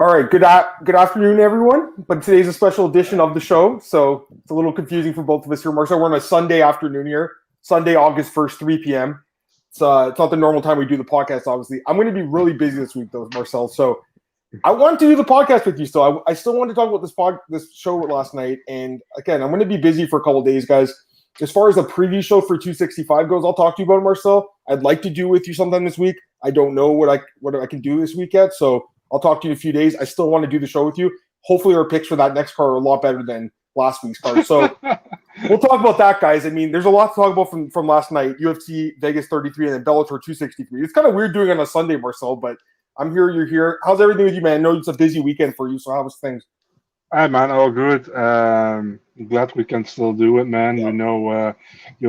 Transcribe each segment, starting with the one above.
All right, good afternoon, everyone. But today's a special edition of the show, so it's a little confusing for both of us here. Marcel, we're on a Sunday afternoon here, Sunday, August 1st, 3 p.m. It's not the normal time we do the podcast, obviously. I'm going to be really busy this week, though, Marcel. So I wanted to do the podcast with you still. I still want to talk about this show last night. And, again, I'm going to be busy for a couple of days, guys. As far as the preview show for 265 goes, I'll talk to you about it, Marcel. I'd like to do with you sometime this week. I don't know what I can do this week yet, so I'll talk to you in a few days. I still want to do the show with you. Hopefully our picks for that next card are a lot better than last week's card. So we'll talk about that, guys. I mean, there's a lot to talk about from last night. UFC Vegas 33 and then Bellator 263. It's kind of weird doing it on a Sunday, Marcel, but I'm here, you're here. How's everything with you, man? I know it's a busy weekend for you, so how was things? Hi, man. All good. Glad we can still do it, man. Yeah. You know, you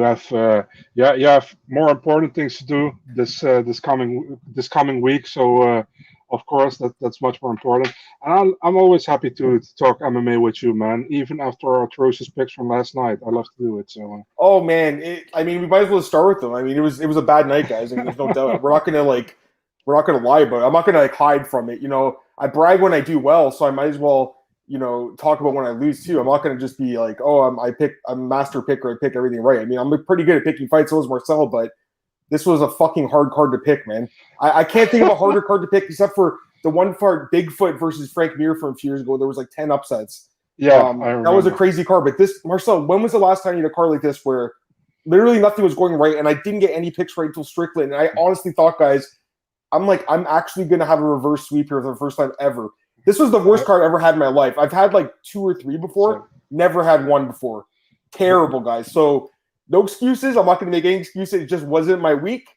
have more important things to do this coming week. So, of course, that's much more important. And I'm always happy to talk MMA with you, man. Even after our atrocious picks from last night, I love to do it. So. Oh man, we might as well start with them. I mean, it was a bad night, guys. I mean, there's no doubt. We're not gonna lie about it. I'm not gonna hide from it. You know, I brag when I do well, so I might as well, talk about when I lose too. I'm not going to just be like, oh, I'm a master picker. I pick everything right. I mean, I'm pretty good at picking fights. So is Marcel, but this was a fucking hard card to pick, man. I can't think of a harder card to pick except for the one for Bigfoot versus Frank Mir from a few years ago. There was like 10 upsets. Yeah, that was a crazy card. But this, Marcel, when was the last time you had a card like this where literally nothing was going right and I didn't get any picks right until Strickland? And I honestly thought, guys, I'm actually going to have a reverse sweep here for the first time ever. This was the worst card I ever had in my life. I've had like 2 or 3 before. Never had one before. Terrible, guys. So no excuses. I'm not going to make any excuses. It just wasn't my week.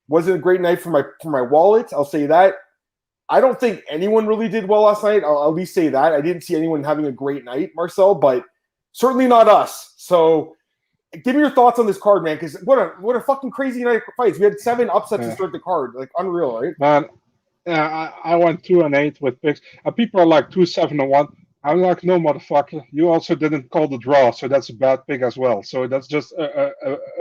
Wasn't a great night for my wallet. I'll say that. I don't think anyone really did well last night. I'll at least say that. I didn't see anyone having a great night, Marcel, but certainly not us. So give me your thoughts on this card, man, because what a fucking crazy night of fights. We had 7 upsets to start the card. Like, unreal, right? Man. Yeah, I went 2-8 with picks. And people are like 2-7-1. I'm like, no, motherfucker. You also didn't call the draw, so that's a bad pick as well. So that's just a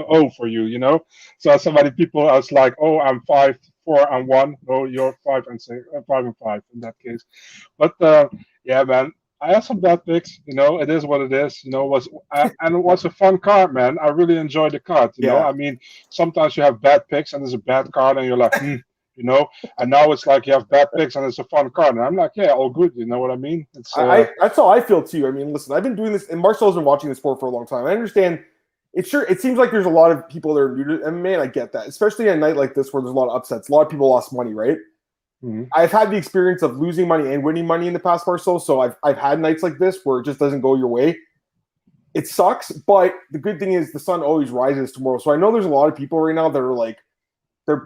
O for you, you know. So so many people are like, oh, I'm 5-4-1. No, you're 5-5 in that case. But yeah, man, I have some bad picks. You know, it is what it is. You know, and it was a fun card, man. I really enjoyed the card. You know, I mean, sometimes you have bad picks and there's a bad card, and you're like, You know, and now it's like you have bad picks and it's a fun card. And I'm like, yeah, all good. You know what I mean? It's that's how I feel too. I mean, listen, I've been doing this, and Marcel's been watching the sport for a long time. I understand. It seems like there's a lot of people that are new to MMA, and I get that, especially at a night like this where there's a lot of upsets. A lot of people lost money, right? Mm-hmm. I've had the experience of losing money and winning money in the past, Marcel. So I've had nights like this where it just doesn't go your way. It sucks, but the good thing is the sun always rises tomorrow. So I know there's a lot of people right now that are like,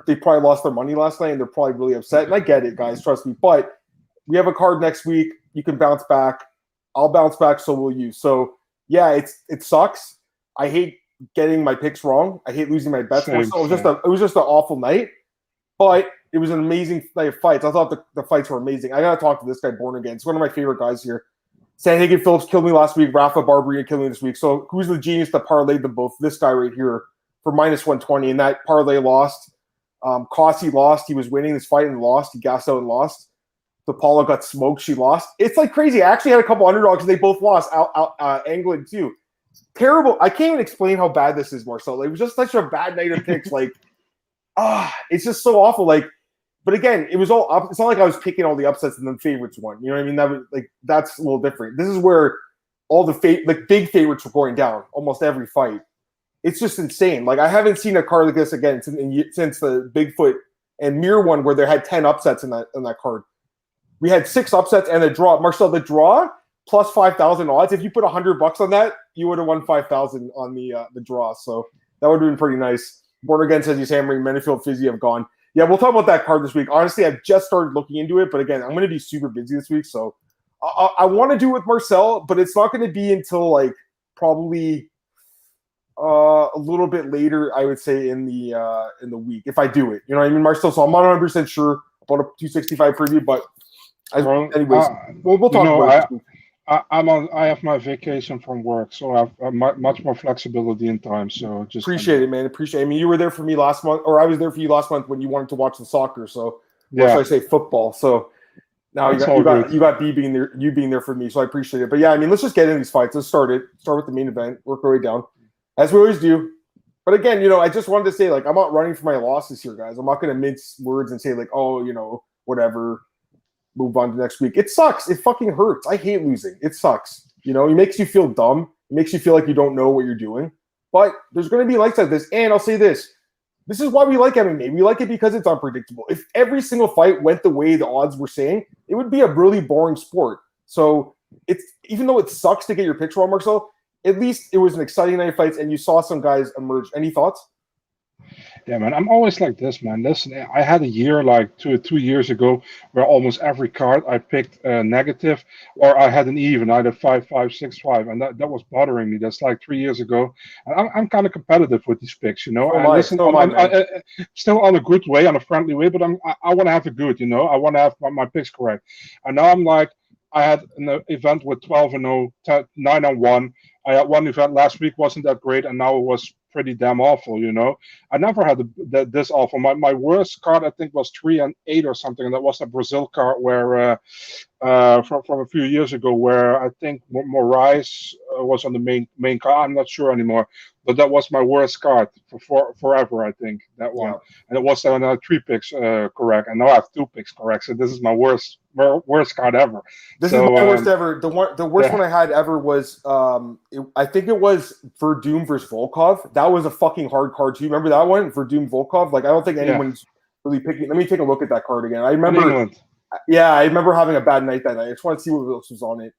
they probably lost their money last night and they're probably really upset. And I get it, guys. Trust me. But we have a card next week. You can bounce back. I'll bounce back. So will you. So, yeah, it sucks. I hate getting my picks wrong. I hate losing my bets. So it was just an awful night. But it was an amazing night of fights. I thought the fights were amazing. I got to talk to this guy, Born Again. It's one of my favorite guys here. Sanhagen Phillips killed me last week. Rafa Barbarian killed me this week. So who's the genius that parlayed them both? This guy right here for -120. And that parlay lost. Kossi lost. He was winning this fight and lost. He gassed out and lost. De Paula got smoked. She lost. It's like crazy. I actually had a couple underdogs and they both lost. England too. Terrible. I can't even explain how bad this is, Marcel. Like, it was just such a bad night of picks. Like, it's just so awful. Like, but again, it was all up. It's not like I was picking all the upsets and then favorites won. You know what I mean? That's a little different. This is where all the big favorites were going down almost every fight. It's just insane. Like, I haven't seen a card like this again since the Bigfoot and Mir one where they had 10 upsets in that card. We had 6 upsets and a draw. Marcel, the draw plus 5,000 odds. If you put $100 on that, you would have won 5,000 on the draw. So that would have been pretty nice. Born Again says he's hammering Menifield Fizzy have gone. Yeah, we'll talk about that card this week. Honestly, I've just started looking into it, but again, I'm going to be super busy this week. So I want to do it with Marcel, but it's not going to be until like probably a little bit later, I would say in the week if I do it. You know what I mean, Marcel? So I'm not 100% sure about a 265 preview, but anyways, we'll talk about it. I have my vacation from work, so I have much more flexibility in time. So just appreciate it, man. Appreciate it. I mean, you were there for me last month, or I was there for you last month when you wanted to watch the soccer. So, or should I say football? So Now you got B being there, you being there for me, so I appreciate it. But yeah, I mean, let's just get into these fights. Let's start with the main event, work our way down, as we always do. But again, I just wanted to say, like, I'm not running for my losses here, guys. I'm not going to mince words and say, like, oh, whatever, move on to next week. It sucks. It fucking hurts. I hate losing. It sucks. It makes you feel dumb. It makes you feel like you don't know what you're doing. But there's going to be nights like this. And I'll say this. This is why we like MMA. We like it because it's unpredictable. If every single fight went the way the odds were saying, it would be a really boring sport. So even though it sucks to get your picks wrong, Marcel, at least it was an exciting night of fights, and you saw some guys emerge. Any thoughts? Yeah, man, I'm always like this, man. Listen, I had a year like 2 years ago where almost every card I picked negative, or I had an even, either 5-5, 6-5, and that was bothering me. That's like 3 years ago. And I'm kind of competitive with these picks, Listen, still on a good way, on a friendly way, but I want to have a good, I want to have my picks correct. And now I'm like, I had an event with 12-0, 9-1. I had one event last week, wasn't that great, and now it was pretty damn awful, I never had this awful. My worst card, I think, was 3-8 or something, and that was a Brazil card where from a few years ago, where I think Moraes was on the main card. I'm not sure anymore, but that was my worst card for forever, I think, that one. Yeah. And it was 3 picks correct, and now I have 2 picks correct. So this is my worst card ever. This is my worst ever. The worst one I had ever was I think it was Verdum versus Volkov. That was a fucking hard card too. Remember that one, Verdum Volkov? Like, I don't think anyone's really picking. Let me take a look at that card again. I remember. Yeah, I remember having a bad night that night. I just want to see what else was on it.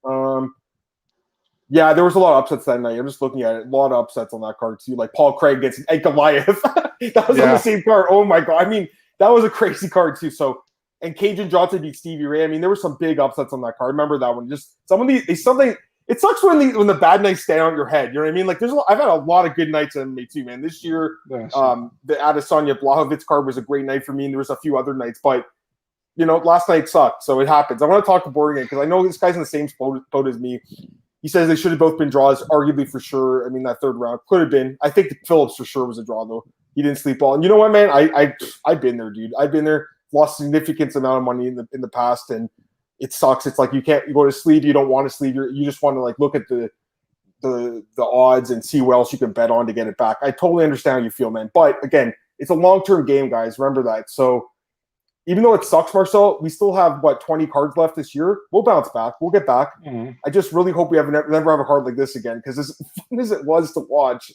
Yeah, there was a lot of upsets that night. I'm just looking at it. A lot of upsets on that card too. Like Paul Craig gets Goliath. That was on the same card. Oh my god! I mean, that was a crazy card too. So, and Cajun Johnson beat Stevie Ray. I mean, there were some big upsets on that card. Remember that one? Just some of these. Something. It sucks when the bad nights stay on your head. You know what I mean? Like, I've had a lot of good nights in MMA too, man. This year, the Adesanya Blachowicz card was a great night for me, and there was a few other nights, but. Last night sucked, so it happens. I want to talk to Borg again because I know this guy's in the same boat as me. He says they should have both been draws, arguably for sure. I mean, that third round could have been. I think the Phillips for sure was a draw, though. He didn't sleep well. And you know what, man? I've been there, dude. I've been there. Lost significant amount of money in the past, and it sucks. It's like you go to sleep. You don't want to sleep. You just want to like look at the odds and see what else you can bet on to get it back. I totally understand how you feel, man. But again, it's a long-term game, guys. Remember that. So. Even though it sucks, Marcel, we still have, 20 cards left this year. We'll bounce back. We'll get back. Mm-hmm. I just really hope we never have a card like this again because as fun as it was to watch,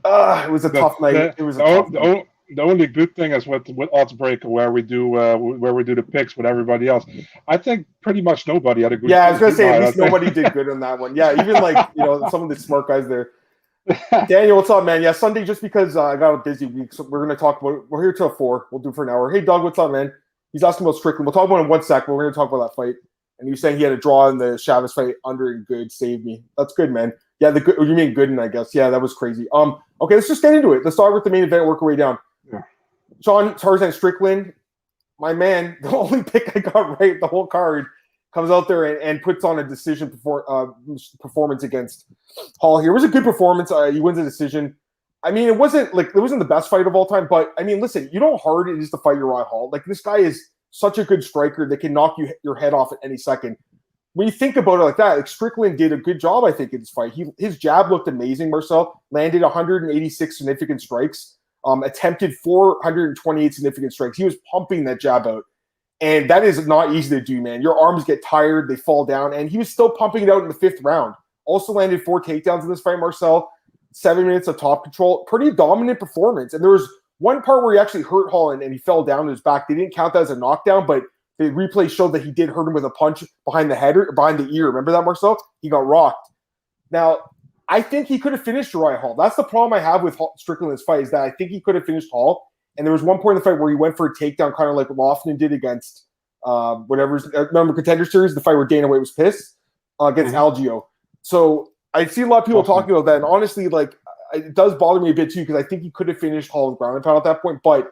it was a tough night. The only good thing is with Oddsbreaker where we do the picks with everybody else. I think pretty much nobody had a good. Yeah, I was gonna say at least nobody did good on that one. Yeah, even some of the smart guys there. Daniel, what's up, man? Yeah, Sunday, just because I got a busy week, so we're going to talk about. We're here till 4. We'll do it for an hour. Hey, Doug, what's up, man? He's asking about Strickland. We'll talk about it in 1 sec, but we're going to talk about that fight. And he was saying he had a draw in the Chavez fight under and good. Saved me. That's good, man. Yeah, you mean Gooden, I guess. Yeah, that was crazy. Okay, let's just get into it. Let's start with the main event. Work our way down. Yeah. Sean Tarzan Strickland, my man. The only pick I got right the whole card. Comes out there and puts on a decision performance against Hall here. It was a good performance. He wins a decision. I mean, it wasn't the best fight of all time, but I mean, listen, you know how hard it is to fight Uriah Hall. Like, this guy is such a good striker that can knock your head off at any second. When you think about it like that, like Strickland did a good job, I think, in this fight. His jab looked amazing, Marcel. Landed 186 significant strikes, attempted 428 significant strikes. He was pumping that jab out. And that is not easy to do, man. Your arms get tired, they fall down, and he was still pumping it out in the 5th round. Also landed 4 takedowns in this fight, Marcel. 7 minutes of top control. Pretty dominant performance. And there was one part where he actually hurt Hall and he fell down to his back. They didn't count that as a knockdown, but the replay showed that he did hurt him with a punch behind the head or behind the ear. Remember that, Marcel? He got rocked. Now, I think he could have finished Uriah Hall. That's the problem I have with Strickland's fight, is that I think he could have finished Hall. And there was one point in the fight where he went for a takedown, kind of like Lofton did against remember Contender Series, the fight where Dana White was pissed against Algeo. So I see a lot of people talking about that, and honestly, like, it does bother me a bit too because I think he could have finished Hall with ground and pound at that point. But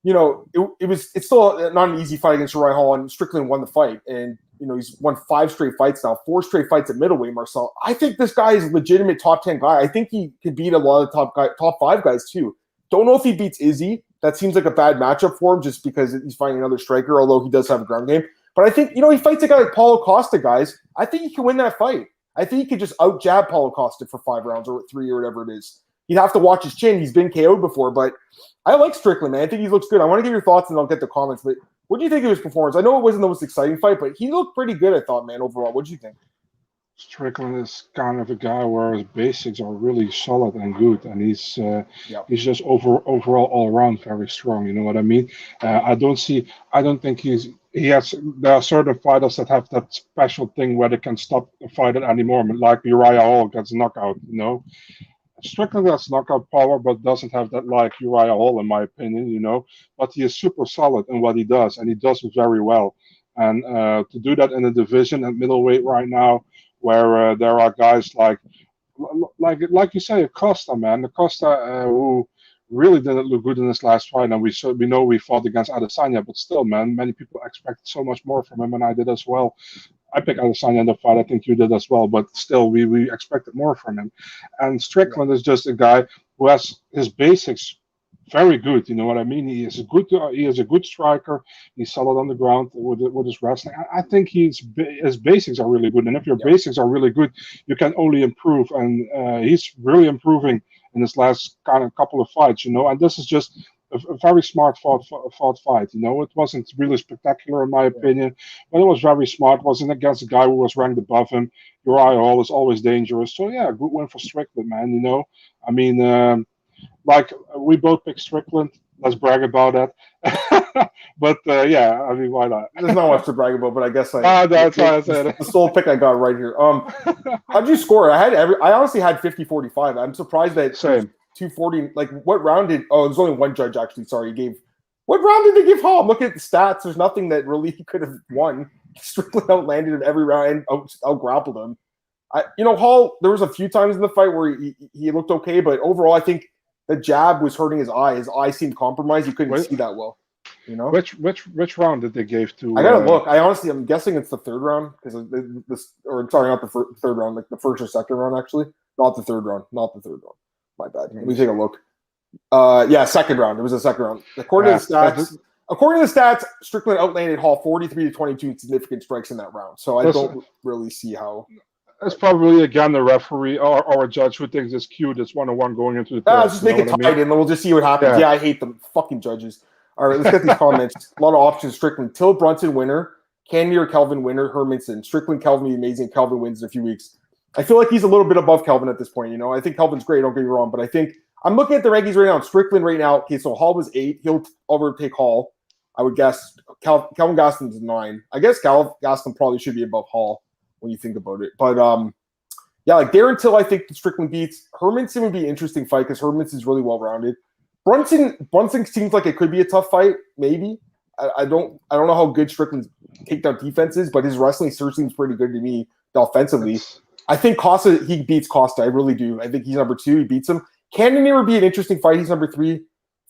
it's still not an easy fight against Uriah Hall, and Strickland won the fight, and he's won 5 straight fights now, 4 straight fights at middleweight. Marcel, I think this guy is a legitimate top 10 guy. I think he could beat a lot of top 5 guys too. Don't know if he beats Izzy. That seems like a bad matchup for him just because he's fighting another striker, although he does have a ground game. But I think, he fights a guy like Paulo Costa, guys. I think he can win that fight. I think he could just out-jab Paulo Costa for 5 rounds or 3 or whatever it is. He'd have to watch his chin. He's been KO'd before, but I like Strickland, man. I think he looks good. I want to get your thoughts, and I'll get the comments. But what do you think of his performance? I know it wasn't the most exciting fight, but he looked pretty good, I thought, man, overall. What do you think? Strickland is kind of a guy where his basics are really solid and good, and he's just overall all around very strong. You know what I mean? I don't think there are certain fighters that have that special thing where they can stop a fighter anymore, like Uriah Hall gets knockout. Strickland has knockout power, but doesn't have that like Uriah Hall, in my opinion. But he is super solid in what he does, and he does it very well. And to do that in a division at middleweight right now, where there are guys like you say, Costa, man. Costa, who really didn't look good in his last fight, and we know we fought against Adesanya, but still, man, many people expected so much more from him, and I did as well. I picked Adesanya in the fight. I think you did as well, but still, we expected more from him. And Strickland is just a guy who has his basics very good. You know what I mean? He is a good striker. He's solid on the ground with his wrestling. I think his basics are really good. And if your basics are really good, you can only improve. And he's really improving in his last kind of couple of fights. And this is just a very smart fought fight. It wasn't really spectacular in my opinion, but it was very smart. It wasn't against a guy who was ranked above him. Uriah Hall is always dangerous. So yeah, good win for Strickland, man. I mean. Like we both picked Strickland. Let's brag about that. But yeah, I mean, why not? There's not much to brag about, but I guess that's why I said it. The sole pick I got right here. How'd you score? I honestly had 50-45. I'm surprised that same 240. Like what round did? Oh, there's only one judge actually. Sorry, what round did they give Hall? I'm looking at the stats. There's nothing that really he could have won. Strickland outlanded him every round and out grappled him. Hall. There was a few times in the fight where he looked okay, but overall, I think the jab was hurting his eye. His eye seemed compromised. He couldn't see that well. Which round did they give to? I gotta look. I'm guessing it's the third round because not the third round, like the first or second round actually. Not the third round. My bad. Let me take a look. Second round. It was the second round. According to the stats, Strickland outlanded Hall 43-22 in significant strikes in that round. So I don't really see how. It's probably, again, the referee or a judge who thinks it's cute. It's 1-1 going into the third. Let's just make it tied, and we'll just see what happens. Yeah, I hate them fucking judges. All right, let's get these comments. A lot of options. Strickland, Till Brunson winner, Candy or Kelvin winner, Hermanson. Strickland, Kelvin be amazing. Kelvin wins in a few weeks. I feel like he's a little bit above Kelvin at this point. I think Kelvin's great. Don't get me wrong, but I think I'm looking at the rankings right now. Strickland right now. Okay, so Hall was 8. He'll overtake Hall. I would guess Kelvin Gaston's 9. I guess Gaston probably should be above Hall when you think about it. But yeah, like Darren Till, I think Strickland beats. Hermanson would be an interesting fight because Hermanson's really well rounded. Brunson seems like it could be a tough fight. Maybe I don't know how good Strickland's takedown defense is, but his wrestling still seems pretty good to me offensively. I think Costa, he beats Costa. I really do. I think he's number 2. He beats him. Cannonier would be an interesting fight. He's number 3.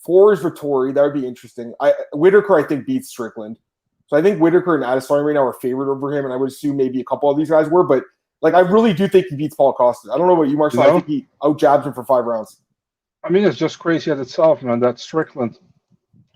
4 is Vittori. That would be interesting. Whitaker, I think, beats Strickland. So I think Whitaker and Adesanya right now are favored over him, and I would assume maybe a couple of these guys were, but like I really do think he beats Paulo Costa. I don't know about you, Marcel. I think he out-jabs him for 5 rounds. I mean, it's just crazy at itself, man, that Strickland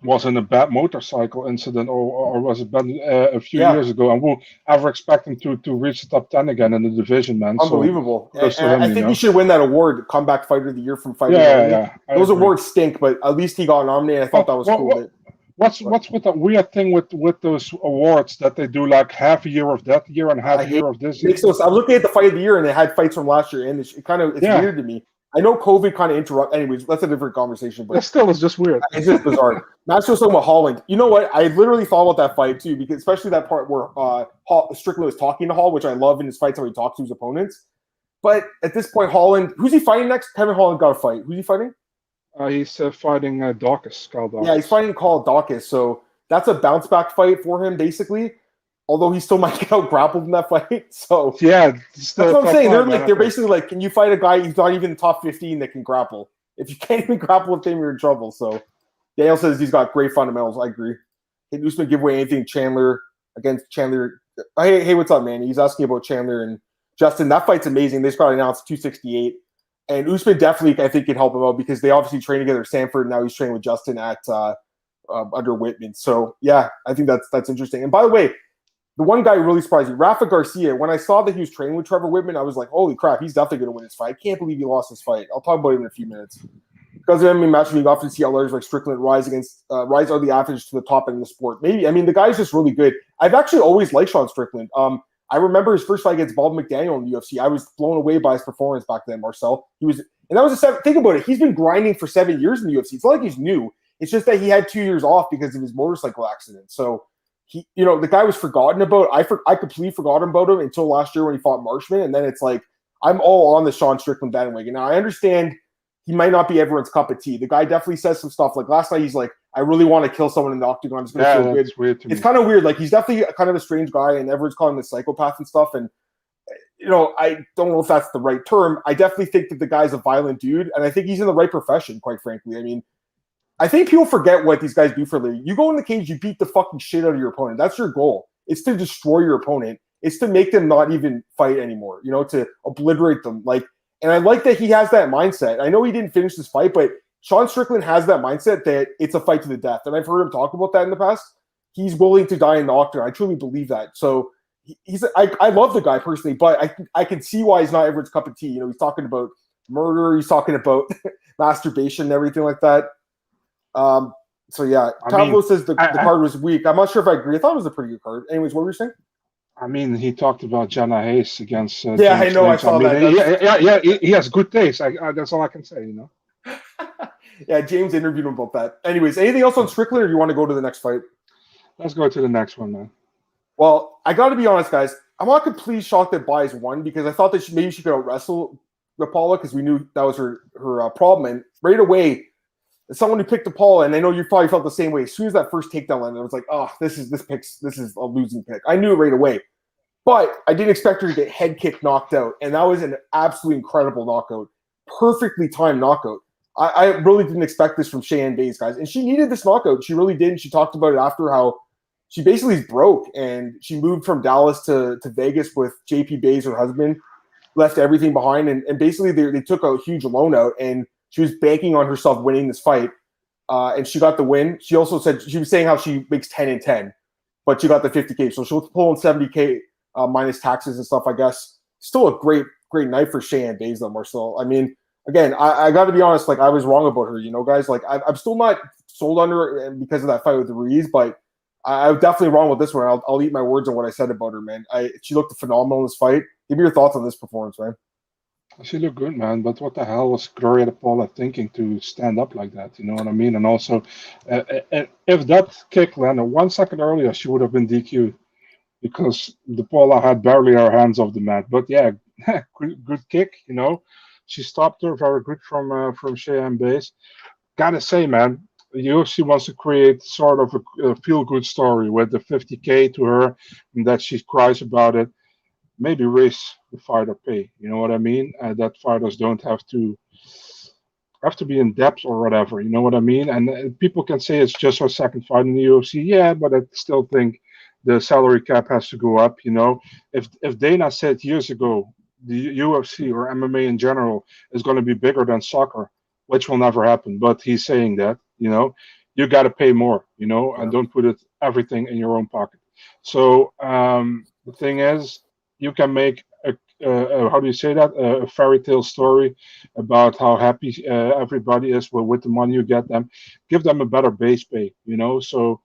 was in a bad motorcycle incident or was it a few years ago, and we'll ever expect him to reach the top 10 again in the division, man. Unbelievable. So, I think he should win that award, Comeback Fighter of the Year from Fighting. Those awards stink, but at least he got nominated. I thought that was cool. What's with that weird thing with those awards that they do like half a year of that year and half a year of this year? I'm looking at the Fight of the Year and they had fights from last year, and it's weird to me. I know COVID kind of interrupted. Anyways, that's a different conversation. But still, it's just weird. It's just bizarre. Matt's just talking about Holland. You know what? I literally thought about that fight too, because especially that part where Strickland was talking to Hall, which I love in his fights how he talks to his opponents. But at this point, Holland, who's he fighting next? Kevin Holland got a fight. Who's he fighting? He's fighting Dawkins. Yeah, he's fighting Carl Dawkins. So that's a bounce back fight for him, basically. Although he still might get out grappled in that fight. So yeah, that's what I'm saying. They're basically like, can you fight a guy who's not even in the top 15 that can grapple? If you can't even grapple with him, you're in trouble. So Daniel says he's got great fundamentals. I agree. Can Usman give away anything Chandler against Chandler? Hey, what's up, man? He's asking about Chandler and Justin. That fight's amazing. They just got announced 268. And Usman definitely, I think, can help him out because they obviously train together at Sanford. And now he's training with Justin at under Whitman. So yeah, I think that's interesting. And by the way, The one guy really surprised me, Rafa Garcia. When I saw that he was training with Trevor Whitman, I was like, holy crap, he's definitely going to win this fight. I can't believe he lost this fight. I'll talk about it in a few minutes. Because of MMA matching, you often see others like Strickland rise out the average to the top end of the sport. Maybe, I mean, the guy's just really good. I've actually always liked Sean Strickland. I remember his first fight against Bob McDaniel in the UFC. I was blown away by his performance back then, Marcel. And that was think about it. He's been grinding for 7 years in the UFC. It's not like he's new. It's just that he had 2 years off because of his motorcycle accident. So the guy was forgotten about. I completely forgot about him until last year when he fought Marshman. And then it's like, I'm all on the Sean Strickland bandwagon. Now, I understand he might not be everyone's cup of tea. The guy definitely says some stuff. Like last night, he's like, I really want to kill someone in the octagon. It's going to feel good. Weird to me. It's kind of weird. Like, he's definitely kind of a strange guy, and everyone's calling him a psychopath and stuff. And, I don't know if that's the right term. I definitely think that the guy's a violent dude, and I think he's in the right profession, quite frankly. I mean, I think people forget what these guys do for a living. You go in the cage, you beat the fucking shit out of your opponent. That's your goal. It's to destroy your opponent. It's to make them not even fight anymore, to obliterate them. And I like that he has that mindset. I know he didn't finish this fight, but Sean Strickland has that mindset that it's a fight to the death. And I've heard him talk about that in the past. He's willing to die in the octagon. I truly believe that. So I love the guy personally, but I can see why he's not everyone's cup of tea. He's talking about murder. He's talking about masturbation and everything like that. So yeah, Pablo says the card was weak. I'm not sure if I agree. I thought it was a pretty good card. Anyways, what were you saying? I mean, he talked about Jenna Hayes against. Yeah, James I know. Lynch. I saw that. He has good taste. That's all I can say. Yeah, James interviewed him about that. Anyways, anything else on Strickland, or do you want to go to the next fight? Let's go to the next one, man. Well, I got to be honest, guys. I'm not completely shocked that Buys won because I thought that maybe she could out wrestle de Paula because we knew that was her problem. And right away, as someone who picked de Paula, and I know you probably felt the same way. As soon as that first takedown landed, I was like, "Oh, this is a losing pick." I knew it right away, but I didn't expect her to get head kick knocked out, and that was an absolutely incredible knockout, perfectly timed knockout. I really didn't expect this from Cheyanne Buys, guys, and she needed this knockout. She really did. She talked about it after how she basically is broke, and she moved from Dallas to Vegas with JP Buys, her husband, left everything behind, and basically they took a huge loan out, and she was banking on herself winning this fight, and she got the win. She also said she was saying how she makes 10 and 10, but she got the 50K, so she'll pull in 70K minus taxes and stuff. I guess still a great night for Cheyanne Buys, though, Marcel. I mean, again, I got to be honest. Like I was wrong about her, guys. Like I'm still not sold on her because of that fight with Ruiz, but I was definitely wrong with this one. I'll eat my words on what I said about her, man. She looked phenomenal in this fight. Give me your thoughts on this performance, man. She looked good, man, but what the hell was Gloria de Paula thinking to stand up like that? You know what I mean? And also, if that kick landed 1 second earlier, she would have been DQ'd because de Paula had barely her hands off the mat. But yeah, good kick, She stopped her, very good from Cheyanne Buys. Gotta say, man, the UFC wants to create sort of a feel-good story with the 50K to her and that she cries about it. Maybe raise the fighter pay. You know what I mean? That fighters don't have to be in depth or whatever. You know what I mean? And people can say it's just her second fight in the UFC. Yeah, but I still think the salary cap has to go up. If Dana said years ago the UFC or MMA in general is going to be bigger than soccer, which will never happen, but he's saying that, you got to pay more, and don't put everything in your own pocket. So the thing is, you can make how do you say that? A fairy tale story about how happy everybody is with the money you get them. Give them a better base pay, So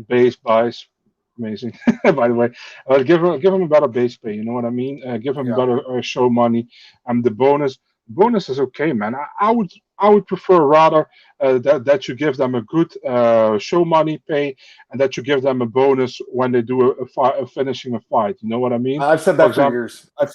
base buys, amazing. By the way, give them a better base pay. You know what I mean? Give them better show money, and the bonus. Bonus is okay, man. I would prefer rather that you give them a good show money pay and that you give them a bonus when they do a finishing a fight. You know what I mean? I've said that for years. I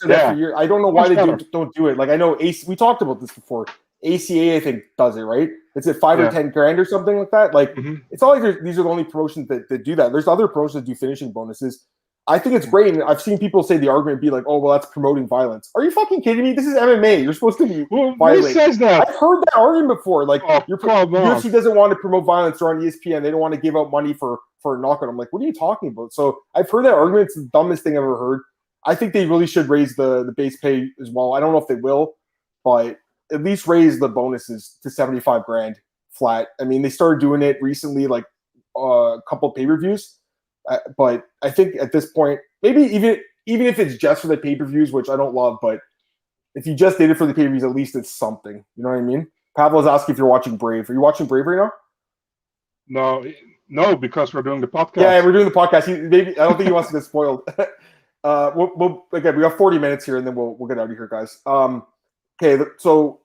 don't know why they don't do it. Like I know we talked about this before. ACA I think does it, right? It's at 5 or 10 grand or something like that. Like it's not like these are the only promotions that do that. There's other promotions that do finishing bonuses. I think it's great, and I've seen people say the argument be like, "Oh, well, that's promoting violence." Are you fucking kidding me? This is MMA. You're supposed to be violent. Who says that? I've heard that argument before. Like, UFC doesn't want to promote violence. They're on ESPN. They don't want to give out money for a knockout. I'm like, what are you talking about? So I've heard that argument. It's the dumbest thing I've ever heard. I think they really should raise the base pay as well. I don't know if they will, but at least raise the bonuses to 75 grand flat. I mean, they started doing it recently, like a couple of pay-per-views. But I think at this point, maybe even if it's just for the pay-per-views, which I don't love, but if you just did it for the pay-per-views, at least it's something. You know what I mean? Pavlo's asking if you're watching Brave. Are you watching Brave right now? No, because we're doing the podcast. Yeah, we're doing the podcast. I don't think he wants to get spoiled. We got 40 minutes here, and then we'll get out of here, guys. Okay, so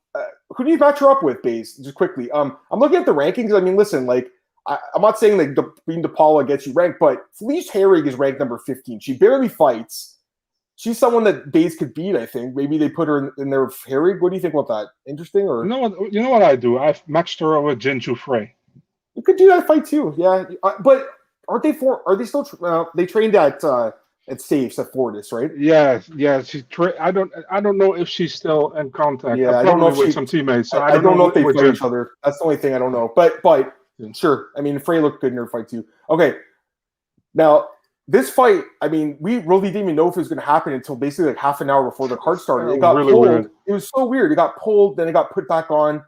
who do you match her up with, Baze? Just quickly. I'm looking at the rankings. I mean, listen, like I'm not saying that being de Paula gets you ranked, but Felice Herrig is ranked number 15. She barely fights. She's someone that Baze could beat, I think. Maybe they put her in there with Herrig. What do you think about that? Interesting, or you know what I do? I've matched her with Jinju Frey. You could do that fight too, yeah. But are they still? They trained at Safes at Fortis, right? Yeah. I don't know if she's still in contact. Yeah, I don't know if with some teammates. So I don't know if they play each other. That's the only thing I don't know. But sure. I mean, Frey looked good in her fight too. Okay, now this fight. I mean, we really didn't even know if it was going to happen until basically like half an hour before the card started. It got really pulled. Weird. It was so weird. It got pulled, then it got put back on.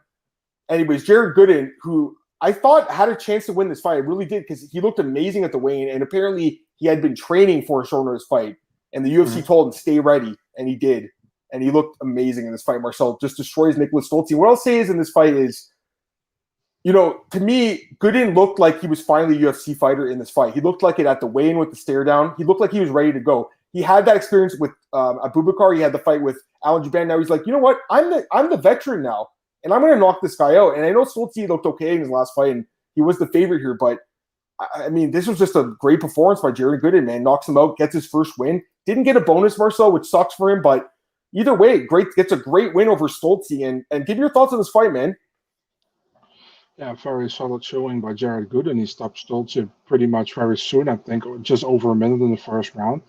Anyways, Jared Gooden, who I thought had a chance to win this fight. I really did, because he looked amazing at the weigh-in, and apparently he had been training for a short notice fight, and the UFC told him stay ready, and he did, and he looked amazing in this fight. Marcel just destroys Nicholas Stoltze. What I'll say is in this fight is, to me, Gooden looked like he was finally a UFC fighter in this fight. He looked like it at the weigh-in with the stare down. He looked like he was ready to go. He had that experience with Abubakar. He had the fight with Alan Jouban. Now he's like, you know what? I'm the veteran now. And I'm going to knock this guy out. And I know Stoltze looked okay in his last fight, and he was the favorite here. But, I mean, this was just a great performance by Jared Gooden, man. Knocks him out, gets his first win. Didn't get a bonus, Marcel, which sucks for him. But either way, gets a great win over Stoltze. And give your thoughts on this fight, man. Yeah, very solid showing by Jared Gooden. He stopped Stoltze pretty much very soon, I think, just over a minute in the first round.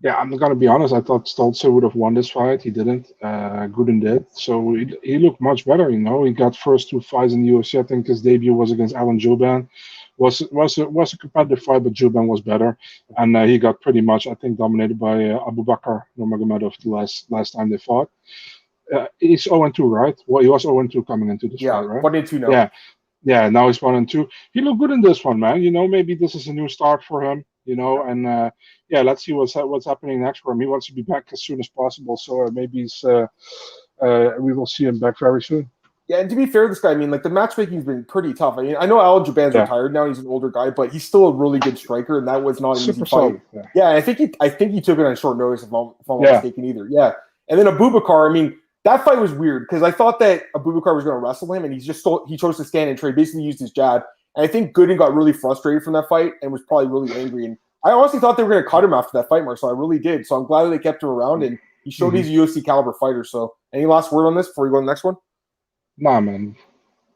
Yeah, I'm going to be honest. I thought Stoltze would have won this fight. He didn't. Gooden did. So he looked much better, He got first 2 fights in the UFC. I think his debut was against Alan Jouban. Was a competitive fight, but Jouban was better. And he got pretty much, I think, dominated by Abubakar Nurmagomedov the last time they fought. He's 0-2, right? Well, he was 0-2 coming into this fight, right? 1-2 now. Yeah, now he's 1-2. He looked good in this one, man. Maybe this is a new start for him. And let's see what's happening next for him. He wants to be back as soon as possible, so maybe we will see him back very soon. Yeah, and to be fair, this guy, I mean, like the matchmaking's been pretty tough. I mean, I know Alan Jouban's retired now; he's an older guy, but he's still a really good striker, and that was not an easy fight. Yeah, I think he took it on short notice, if I'm not mistaken, either. Yeah, and then Abubakar, I mean, that fight was weird because I thought that Abubakar was going to wrestle him, and he chose to stand and trade, basically used his jab. And I think Gooden got really frustrated from that fight and was probably really angry. And I honestly thought they were going to cut him after that fight, Marcel. I really did. So I'm glad that they kept him around, and he showed he's a UFC caliber fighter. So any last word on this before we go to the next one? Nah, man.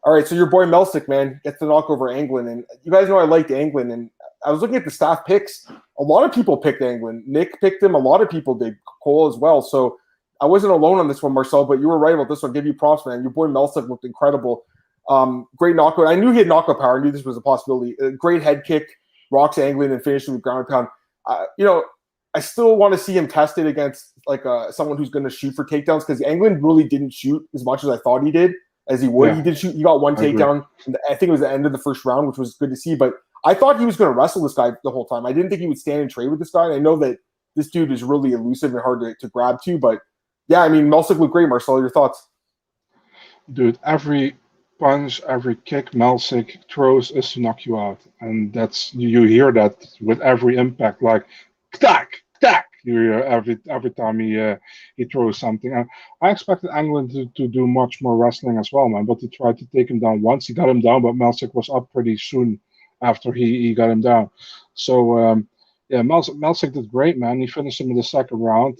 All right, so your boy Melsick, man, gets the knock over Anglin. And you guys know I liked Anglin. And I was looking at the staff picks. A lot of people picked Anglin. Nick picked him. A lot of people did. Cole as well. So I wasn't alone on this one, Marcel, but you were right about this one. I'll give you props, man. Your boy Melsick looked incredible. Great knockout. I knew he had knockout power. I knew this was a possibility. A great head kick, rocks Anglin, and finished with ground pound. I still want to see him tested against someone who's going to shoot for takedowns, because Anglin really didn't shoot as much as I thought he did, as he would. Yeah. He did shoot. He got one takedown. I think it was the end of the first round, which was good to see. But I thought he was going to wrestle this guy the whole time. I didn't think he would stand and trade with this guy. And I know that this dude is really elusive and hard to grab to. But yeah, I mean, Melsick looked great. Marcel, your thoughts? Dude, every punch, every kick Melsick throws is to knock you out, and that's you hear that with every impact, like tack, tack. You hear every time he throws something. And I expected Anglin to do much more wrestling as well, man. But he tried to take him down once. He got him down, but Melsick was up pretty soon after he got him down. So Melsick did great, man. He finished him in the second round.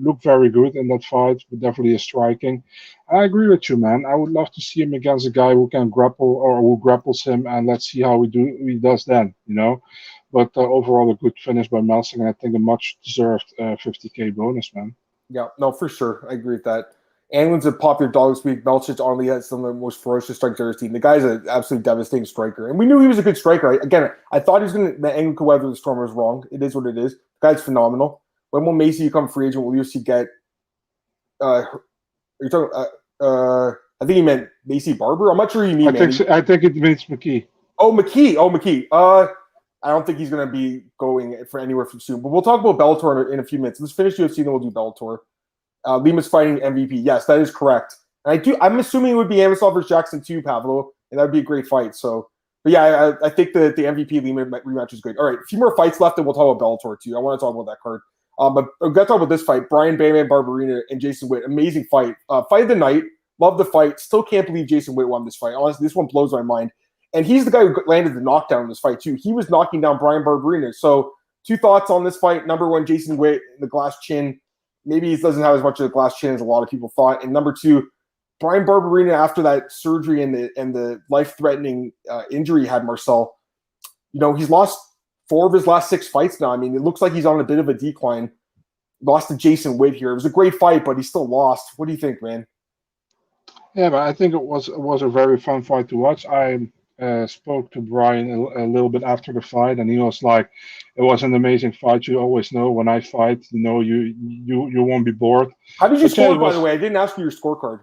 Looked very good in that fight, but definitely a striking. I agree with you, man. I would love to see him against a guy who can grapple or who grapples him, and let's see how he does then, But overall, a good finish by Melsick, and I think a much-deserved $50K bonus, man. Yeah, no, for sure. I agree with that. Anglin's a popular dog this week. Melsick only has some of the most ferocious strikers on his team. The guy's an absolutely devastating striker. And we knew he was a good striker. I thought he was going to – Anglin could weather the storm. I was wrong. It is what it is. The guy's phenomenal. When will Macy become free agent? Will UFC get you're talking I think he meant Macy Barber. I'm not sure you mean I think it means McKee. Oh, McKee. I don't think he's going to be going for anywhere from soon. But we'll talk about Bellator in a few minutes. Let's finish UFC, then we'll do Bellator. Lima's fighting MVP. Yes, that is correct. And I'm assuming it would be Amosov versus Jackson too, Pavlo, and that would be a great fight. So, but yeah, I think the MVP Lima rematch is good. All right, a few more fights left, and we'll talk about Bellator too. I want to talk about that card. But I've got to talk about this fight: Brian Bam Bam Barberena and Jason Witt. Amazing fight. Fight of the night. Love the fight. Still can't believe Jason Witt won this fight. Honestly, this one blows my mind. And he's the guy who landed the knockdown in this fight too. He was knocking down Brian Barberena. So, two thoughts on this fight. Number one, Jason Witt, the glass chin. Maybe he doesn't have as much of a glass chin as a lot of people thought. And number two, Brian Barberena, after that surgery and the life-threatening injury he had, Marcel, he's lost 4 of his last 6 fights now. I mean, it looks like he's on a bit of a decline. Lost to Jason Witt here. It was a great fight, but he still lost. What do you think, man? Yeah, but I think it was a very fun fight to watch. I spoke to Brian a little bit after the fight, and he was like, "It was an amazing fight. You always know when I fight, you won't be bored." How did you score, by the way? I didn't ask you your scorecard.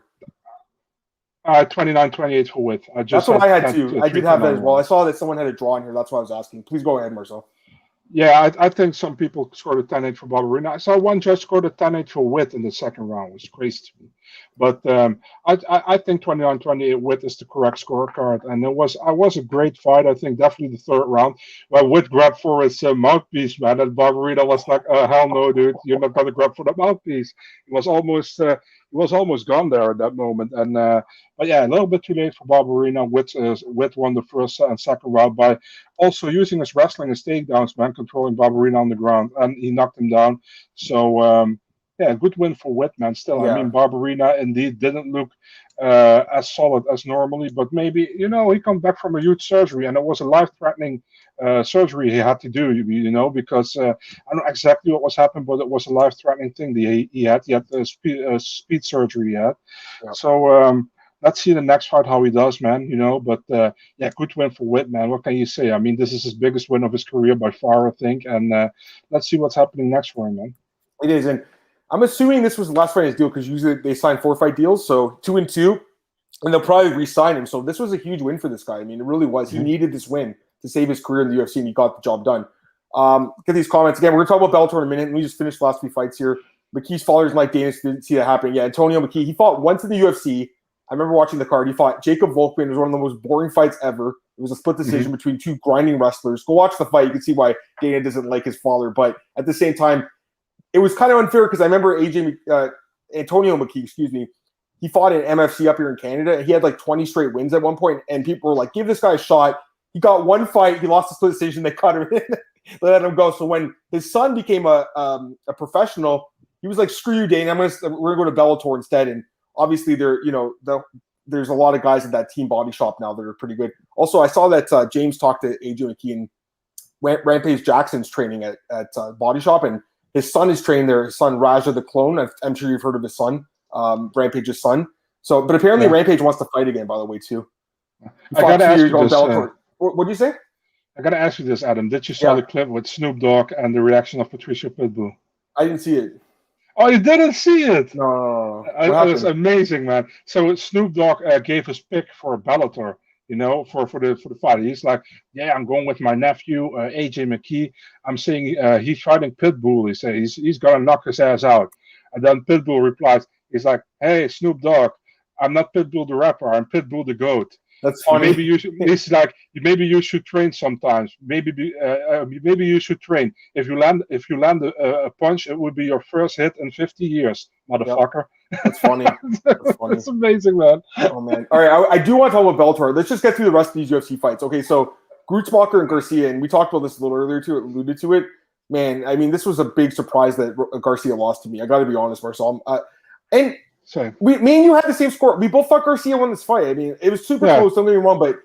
29-28 for Witt. That's what I had too. I did have that as well. I saw that someone had a draw in here. That's why I was asking. Please go ahead, Marcel. Yeah, I think some people scored a 10-8 for Barberena. I saw one judge scored a 10-8 for Witt in the second round. It was crazy to me. But I think 29-28 Witt is the correct scorecard. And it was a great fight. I think definitely the third round where Witt grabbed for his mouthpiece, man. And Barberena was like, hell no, dude. You're not going to grab for the mouthpiece. He was almost gone there at that moment. And but yeah, a little bit too late for Barberena. Witt won the first and second round by also using his wrestling as takedowns, man, controlling Barberena on the ground, and he knocked him down. So yeah, good win for Witt, man. Still, yeah. I mean, Barberena indeed didn't look as solid as normally, but maybe he come back from a huge surgery, and it was a life-threatening surgery he had to do, because I don't know exactly what was happening, but it was a life-threatening thing he had. He had the speed surgery he had. Yeah. So let's see the next fight how he does, man. But yeah, good win for Witt, man. What can you say? I mean, this is his biggest win of his career by far, I think, and let's see what's happening next for him, man. It is, and I'm assuming this was the last fight in his deal because usually they sign 4-fight deals, so 2-2, and they'll probably re-sign him. So this was a huge win for this guy. I mean, it really was. He needed this win to save his career in the UFC, and he got the job done. Get these comments again. We're going to talk about Bellator in a minute, and we just finished the last 3 fights here. McKee's followers, Mike Danis, didn't see that happening. Yeah, Antonio McKee, he fought once in the UFC. I remember watching the card. He fought Jacob Volkman. It was one of the most boring fights ever. It was a split decision between 2 grinding wrestlers. Go watch the fight. You can see why Dana doesn't like his father, but at the same time, it was kind of unfair because I remember Antonio McKee, he fought in MFC up here in Canada. He had like 20 straight wins at one point, and people were like, give this guy a shot. He got one fight. He lost the split decision. They cut him in. They let him go. So when his son became a professional, he was like, screw you, Dana. We're going to go to Bellator instead. And obviously there's a lot of guys at that team body shop now that are pretty good. Also, I saw that James talked to AJ McKee and Rampage Jackson's training at body shop, and his son is training there. His son, Raja the Clone. I'm sure you've heard of his son, Rampage's son. So, but apparently Rampage wants to fight again, by the way, too. I got to ask you this. What did you say? I got to ask you this, Adam. Did you see the clip with Snoop Dogg and the reaction of Patricio Pitbull? I didn't see it. Oh, you didn't see it? No. It was amazing, man. So Snoop Dogg gave his pick for Bellator. For the fight. He's like, yeah, I'm going with my nephew, AJ McKee. I'm saying he's fighting Pitbull. He says he's gonna knock his ass out. And then Pitbull replies, he's like, hey, Snoop Dogg, I'm not Pitbull the rapper. I'm Pitbull the GOAT. That's funny. Maybe you should. He's like, maybe you should train sometimes. Maybe you should train. If you land a punch, it would be your first hit in 50 years, motherfucker. Yep. That's funny. That's amazing, man. Oh man. All right, I do want to talk about Bellator. Let's just get through the rest of these UFC fights. Okay, so Grootswalker and Garcia, and we talked about this a little earlier too. Alluded to it. Man, I mean, this was a big surprise that Garcia lost to me. I got to be honest, Marcel. And me and you had the same score. We both thought Garcia won this fight. I mean, it was super close. Don't get me wrong, but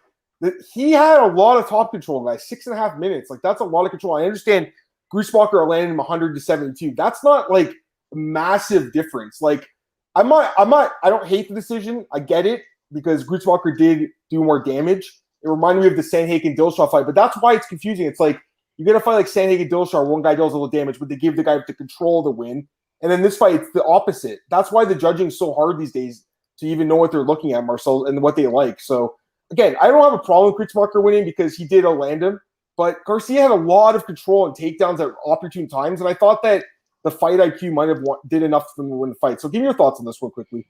he had a lot of top control, guys. 6.5 minutes. Like, that's a lot of control. I understand Grootswalker landed him 100-72. That's not like a massive difference. Like, I don't hate the decision. I get it because Grootswalker did do more damage. It reminded me of the Sandhagen Dillashaw fight, but that's why it's confusing. It's like you get a fight like Sandhagen Dillashaw, one guy does a little damage, but they give the guy the control to win. And then this fight, it's the opposite. That's why the judging is so hard these days to even know what they're looking at, Marcel, and what they like. So again, I don't have a problem with Grootswalker winning because he did land him, but Garcia had a lot of control and takedowns at opportune times, and I thought that the fight IQ might have did enough for them to win the fight. So give me your thoughts on this one quickly.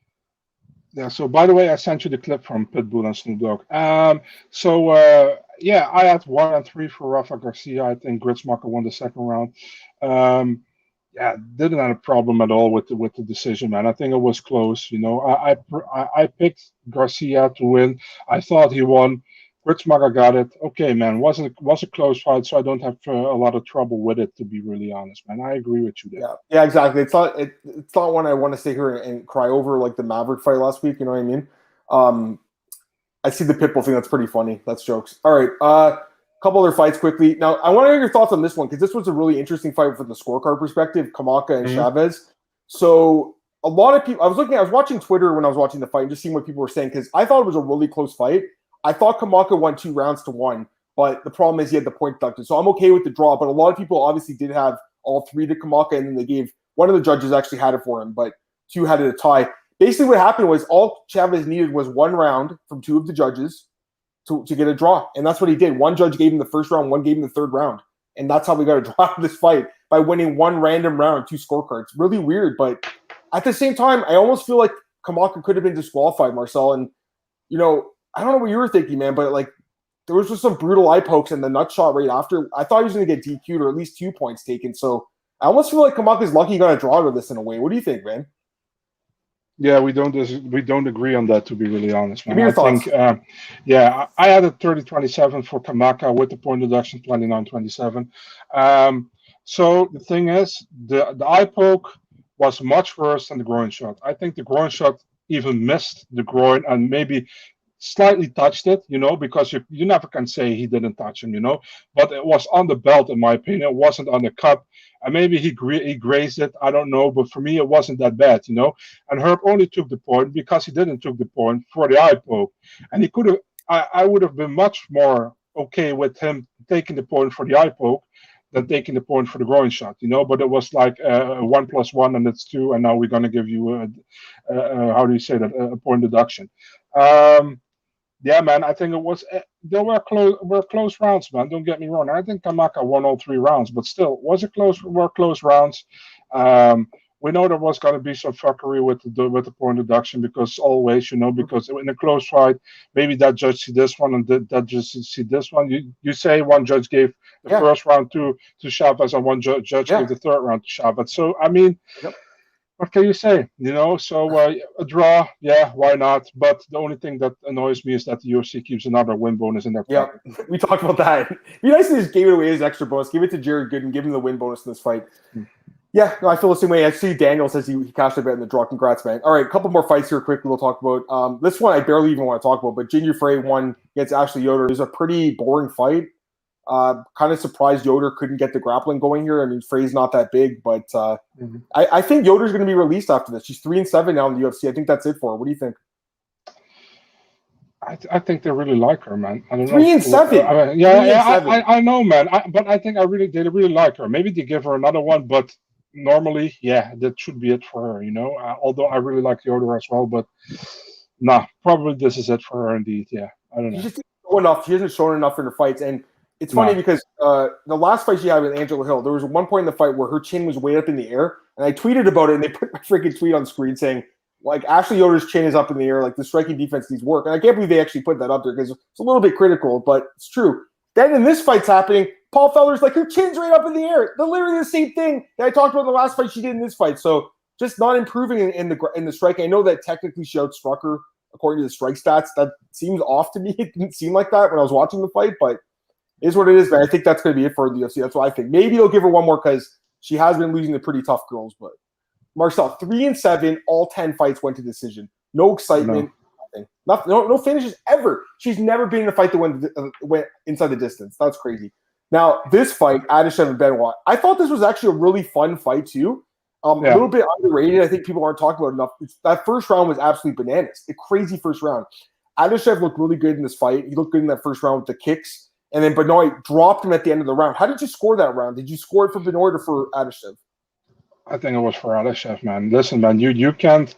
Yeah, so by the way, I sent you the clip from Pitbull and Snoop Dogg. Yeah, I had 1 and 3 for Rafa Garcia. I think Grootswalker won the second round. Yeah, didn't have a problem at all with the decision, man. I think it was close. I picked Garcia to win. I thought he won. Grootswalker got it. Okay, man. Was a close fight, so I don't have a lot of trouble with it, to be really honest, man. I agree with you there. Yeah, exactly. It's not one I want to sit here and cry over like the Maverick fight last week. You know what I mean? I see the Pitbull thing. That's pretty funny. That's jokes. All right. Couple other fights quickly. Now, I want to hear your thoughts on this one because this was a really interesting fight from the scorecard perspective. Kamaka and Chavez. So a lot of people. I was watching Twitter when I was watching the fight and just seeing what people were saying because I thought it was a really close fight. I thought Kamaka won 2 rounds to 1, but the problem is he had the point deducted. So I'm okay with the draw, but a lot of people obviously did have all 3 to Kamaka, and then they gave one of the judges actually had it for him, but 2 had it a tie. Basically, what happened was all Chavez needed was 1 round from 2 of the judges to get a draw, and that's what he did. One judge gave him the first round, one gave him the third round, and that's how we got a draw in this fight by winning 1 random round, 2 scorecards. Really weird, but at the same time, I almost feel like Kamaka could have been disqualified, Marcel, and I don't know what you were thinking, man, but like there was just some brutal eye pokes and the nut shot right after. I thought he was going to get DQ'd or at least 2 points taken. So I almost feel like Kamaka's lucky he got a draw to this in a way. What do you think, man? Yeah, we don't agree on that, to be really honest, man. Give me your thoughts. I had a 30-27 for Kamaka with the point deduction 29-27. So the thing is, the eye poke was much worse than the groin shot. I think the groin shot even missed the groin and maybe slightly touched it, because you never can say he didn't touch him, but it was on the belt, in my opinion. It wasn't on the cup, and maybe he grazed it. I don't know, but for me, it wasn't that bad, And Herb only took the point because he didn't took the point for the eye poke, and he could have. I would have been much more okay with him taking the point for the eye poke than taking the point for the groin shot, But it was like 1 + 1, and it's 2, and now we're gonna give you how do you say that, a point deduction. Yeah, man, I think it was. There were close rounds, man. Don't get me wrong. I think Kamaka won all 3 rounds, but still, were close rounds. We know there was going to be some fuckery with the point deduction because always, because in a close fight, maybe that judge see this one and that judge see this one. You say one judge gave the first round to Chavez and one judge gave the third round to Chavez. So I mean. Yep. What can you say? So a draw, yeah, why not? But the only thing that annoys me is that the UFC keeps another win bonus in their pocket. Yeah, we talked about that. It'd be nice to just give it away as extra bonus. Give it to Jared Gooden. Give him the win bonus in this fight. Yeah, no, I feel the same way. I see Daniel says he cashed a bet in the draw. Congrats, man. All right, a couple more fights here quickly we'll talk about. This one I barely even want to talk about, but Junior Frey won against Ashley Yoder. It was a pretty boring fight. Kind of surprised Yoder couldn't get the grappling going here. I mean, Frey's not that big, but I think Yoder's going to be released after this. She's 3-7 now in the UFC. I think that's it for her. What do you think? I think they really like her, man. I don't know. 3-7. I know, man. But I think they really like her. Maybe they give her another one, but normally, that should be it for her. Although I really like Yoder as well, but probably this is it for her indeed. Yeah, I don't know. She just didn't show enough. She hasn't shown enough in her fights, and it's funny because the last fight she had with Angela Hill, there was one point in the fight where her chin was way up in the air, and I tweeted about it, and they put my freaking tweet on screen saying, like, Ashley Yoder's chin is up in the air, like, the striking defense needs work. And I can't believe they actually put that up there because it's a little bit critical, but it's true. Then in this fight's happening, Paul Feller's like, her chin's right up in the air. They're literally the same thing that I talked about in the last fight she did in this fight. So just not improving in the striking. I know that technically she outstruck her according to the strike stats. That seems off to me. It didn't seem like that when I was watching the fight, but it is what it is, man. I think that's going to be it for the UFC. That's what I think. Maybe they'll give her one more because she has been losing to pretty tough girls, but Marcel, 3-7, all 10 fights went to decision. No excitement, nothing. No finishes ever. She's never been in a fight that went inside the distance. That's crazy. Now, this fight, Adeshev and Benoit, I thought this was actually a really fun fight too. A little bit underrated. I think people aren't talking about it enough. That first round was absolutely bananas. A crazy first round. Adeshev looked really good in this fight. He looked good in that first round with the kicks. And then Benoit dropped him at the end of the round. How did you score that round? Did you score it for Benoit or for Adeshev? I think it was for Adeshev, man. Listen, man, you can't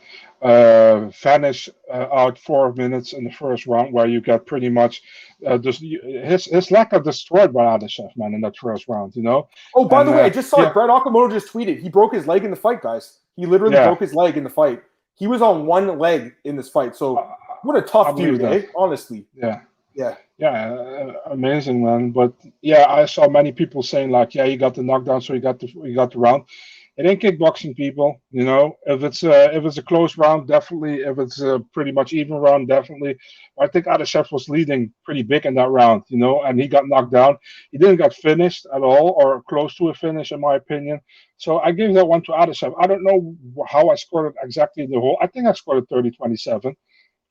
finish out 4 minutes in the first round where you get pretty much his leg got destroyed by Adeshev, man, in that first round, you know. Oh, by the way, I just saw yeah. it. Brett Okamoto just tweeted he broke his leg in the fight, guys. He literally broke his leg in the fight. He was on one leg in this fight. So what a tough dude, eh? Honestly. Yeah, amazing, man. But yeah, I saw many people saying like, yeah, he got the knockdown, so he got the round. It ain't kickboxing, people. You know, if it's a close round, definitely. If it's a pretty much even round, definitely. I think Adeshev was leading pretty big in that round, you know, and he got knocked down. He didn't get finished at all, or close to a finish, in my opinion. So I gave that one to Adeshev. I don't know how I scored it exactly in the whole. I think I scored it 30-27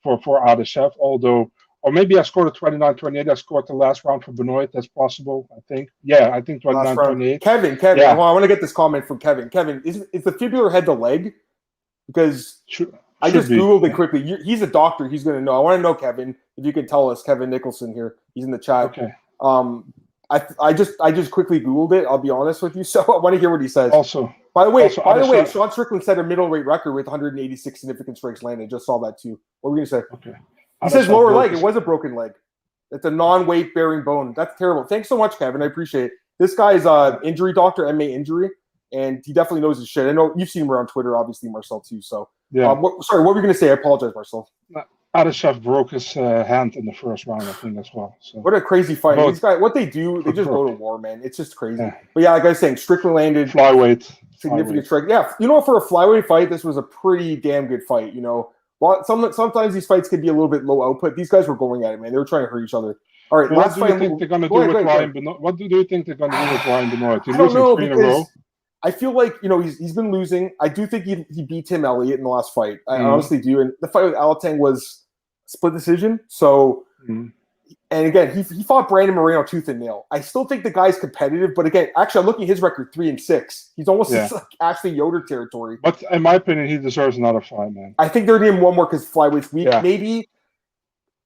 for Adeshev, although. Or maybe I scored a 29-28. I scored the last round for Benoit. That's possible, I think. Yeah, I think 29-28. Kevin. Yeah. Well, I want to get this comment from Kevin. Kevin, is the fibular head the leg? Because I just Googled it quickly. He's a doctor. He's going to know. I want to know, Kevin, if you can tell us. Kevin Nicholson here. He's in the chat. Okay. I just quickly Googled it. I'll be honest with you. So I want to hear what he says. Also, by the way, Sean Strickland set a middleweight record with 186 significant strikes landed. Just saw that too. What were we going to say? Okay. He says lower leg. It was a broken leg. It's a non-weight bearing bone. That's terrible. Thanks so much, Kevin. I appreciate it. This guy's injury doctor, MMA injury, and he definitely knows his shit. I know you've seen him around Twitter, obviously, Marcel, too. So, yeah. Sorry, what were you going to say? I apologize, Marcel. Adeshev broke his hand in the first round, I think, as well. So. What a crazy fight. These guys, what they do, they just go to war, man. It's just crazy. Yeah. But yeah, like I was saying, Strickland landed flyweight. Significant strike. Yeah, you know, for a flyweight fight, this was a pretty damn good fight, you know. Well, sometimes these fights can be a little bit low output. These guys were going at it, man. They were trying to hurt each other. All right, last fight. What do you think they're going to do with Ryan Benoit? What do you think they're going to do with Ryan Benoit? I don't know, because I feel like, you know, he's been losing. I do think he beat Tim Elliott in the last fight. I honestly do. And the fight with Alateng was split decision. So, and again, he fought Brandon Moreno tooth and nail. I still think the guy's competitive, but again, actually, I'm looking at his record 3-6. He's almost like Ashley Yoder territory. But in my opinion, he deserves another fight, man. I think they're doing one more because flyweight's weak. Yeah. Maybe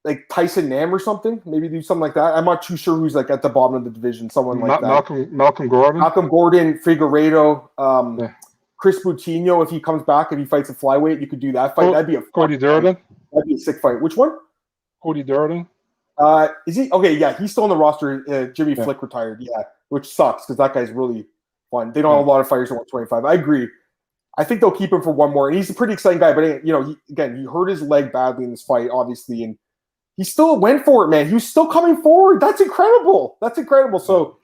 like Tyson Nam or something. Maybe do something like that. I'm not too sure who's like at the bottom of the division. Someone like that. Malcolm Gordon. Malcolm Gordon, Figueiredo, Chris Boutinho. If he comes back, if he fights a flyweight, you could do that fight. That'd be a Cody Durden. That'd be a sick fight. Which one? Cody Durden. Is he okay? Yeah, he's still on the roster. Jimmy Flick retired. Yeah, which sucks because that guy's really fun. They don't have a lot of fighters at 125. I agree. I think they'll keep him for one more, and he's a pretty exciting guy. But you know, he hurt his leg badly in this fight, obviously, and he still went for it, man. He was still coming forward. That's incredible. That's incredible. So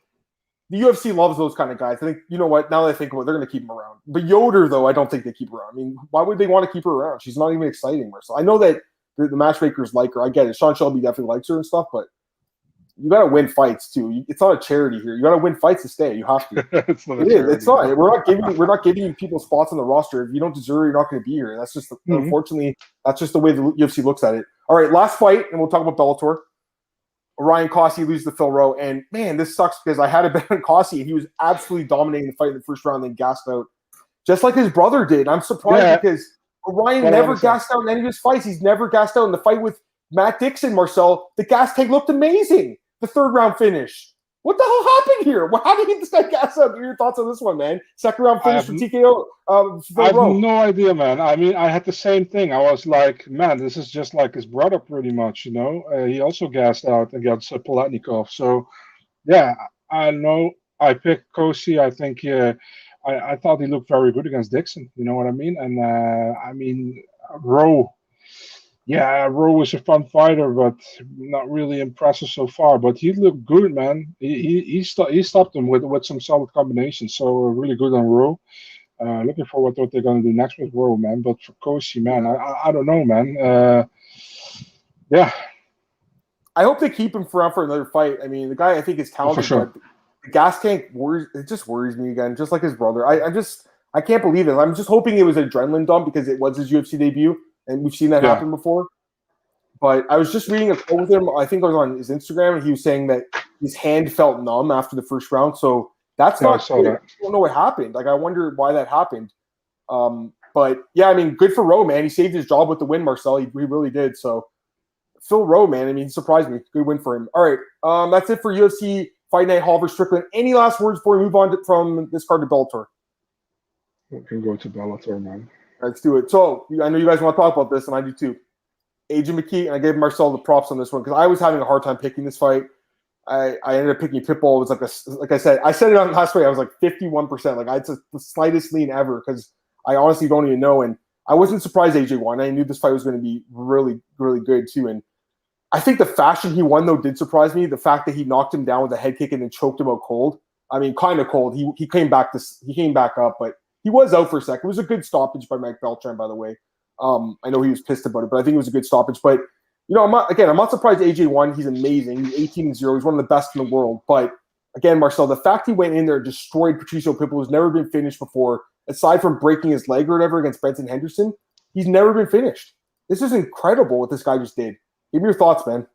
the UFC loves those kind of guys. I think, you know what? Now that I think about it, they're going to keep him around. But Yoder, though, I don't think they keep her around. I mean, why would they want to keep her around? She's not even exciting, Marcel. I know that the matchmakers like her. I get it. Sean Shelby definitely likes her and stuff, but you got to win fights too. It's not a charity here. You got to win fights to stay. You have to. It's not. We're not giving people spots on the roster. If you don't deserve it, you're not going to be here. That's just unfortunately that's just the way the UFC looks at it. All right, last fight, and we'll talk about Bellator. Ryan Cossie loses to Phil Rowe, and man, this sucks because I had a bet on Cossie, and he was absolutely dominating the fight in the first round, then gassed out, just like his brother did. I'm surprised because Ryan never gassed out in any of his fights. He's never gassed out in the fight with Matt Dixon, Marcel. The gas tank looked amazing. The third round finish. What the hell happened here? How did he get this guy gas out? What are your thoughts on this one, man? Second round finish for TKO. I have no idea, man. I mean, I had the same thing. I was like, man, this is just like his brother pretty much, you know. He also gassed out against Palatnikov. So, yeah, I know. I picked Cossie. I think I thought he looked very good against Dixon. You know what I mean? And, I mean, Rowe. Yeah, Rowe was a fun fighter, but not really impressive so far. But he looked good, man. He stopped him with some solid combinations. So really good on Rowe. Looking forward to what they're going to do next with Rowe, man. But for Cossie, man, I don't know, man. Yeah. I hope they keep him for another fight. I mean, the guy I think is talented. For sure. But the gas tank just worries me again, just like his brother. I can't believe it. I'm just hoping it was an adrenaline dump because it was his UFC debut. And we've seen that happen before. But I was just reading a quote with him. I think I was on his Instagram, and he was saying that his hand felt numb after the first round. So that's not good. I don't know what happened. Like, I wonder why that happened. But, yeah, I mean, good for Rowe, man. He saved his job with the win, Marcel. He really did. So, Phil Rowe, man, I mean, he surprised me. Good win for him. All right, that's it for UFC Fight Night Hall versus Strickland. Any last words before we move on from this card to Bellator? We can go to Bellator, man. Let's do it. So I know you guys want to talk about this, and I do too. AJ McKee, and I gave Marcel the props on this one because I was having a hard time picking this fight. I ended up picking Pitbull. It was like I said it on last week. I was like 51%. Like it's the slightest lean ever because I honestly don't even know. And I wasn't surprised AJ won. I knew this fight was going to be really, really good too. And I think the fashion he won though did surprise me. The fact that he knocked him down with a head kick and then choked him out cold. I mean, kind of cold. He came back up, but he was out for a second. It was a good stoppage by Mike Beltran, by the way. I know he was pissed about it, but I think it was a good stoppage. But I'm not surprised AJ won. He's amazing. He's 18-0. He's one of the best in the world. But again, Marcel, the fact he went in there and destroyed Patricio Pitbull, who's never been finished before, aside from breaking his leg or whatever against Benson Henderson, he's never been finished. This is incredible what this guy just did. Give me your thoughts, man.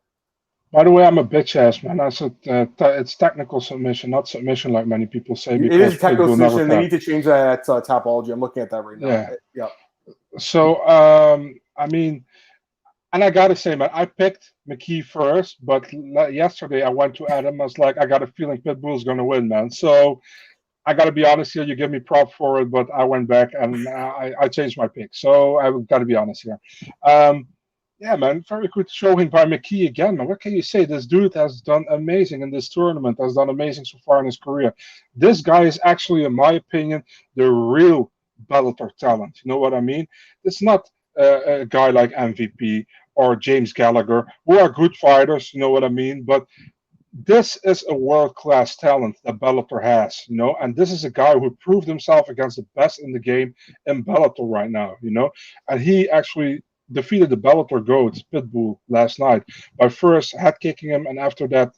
By the way, I'm a bitch ass, man. I said it's technical submission, not submission like many people say. It is technical submission. They need to change that Tapology. I'm looking at that right now. Yeah. So, I mean, and I got to say, man, I picked McKee first, but yesterday I went to Adam. I was like, I got a feeling Pitbull is going to win, man. So I got to be honest here. You give me prop for it, but I went back and I changed my pick. So I've got to be honest here. Yeah, man, very good showing by McKee again, man. What can you say? This dude has done amazing in this tournament, has done amazing so far in his career. This guy is actually, in my opinion, the real Bellator talent. You know what I mean? It's not a guy like MVP or James Gallagher, who are good fighters, you know what I mean? But this is a world-class talent that Bellator has, you know, and this is a guy who proved himself against the best in the game in Bellator right now, you know, and he actually defeated the Bellator GOAT, Pitbull, last night by first head kicking him and after that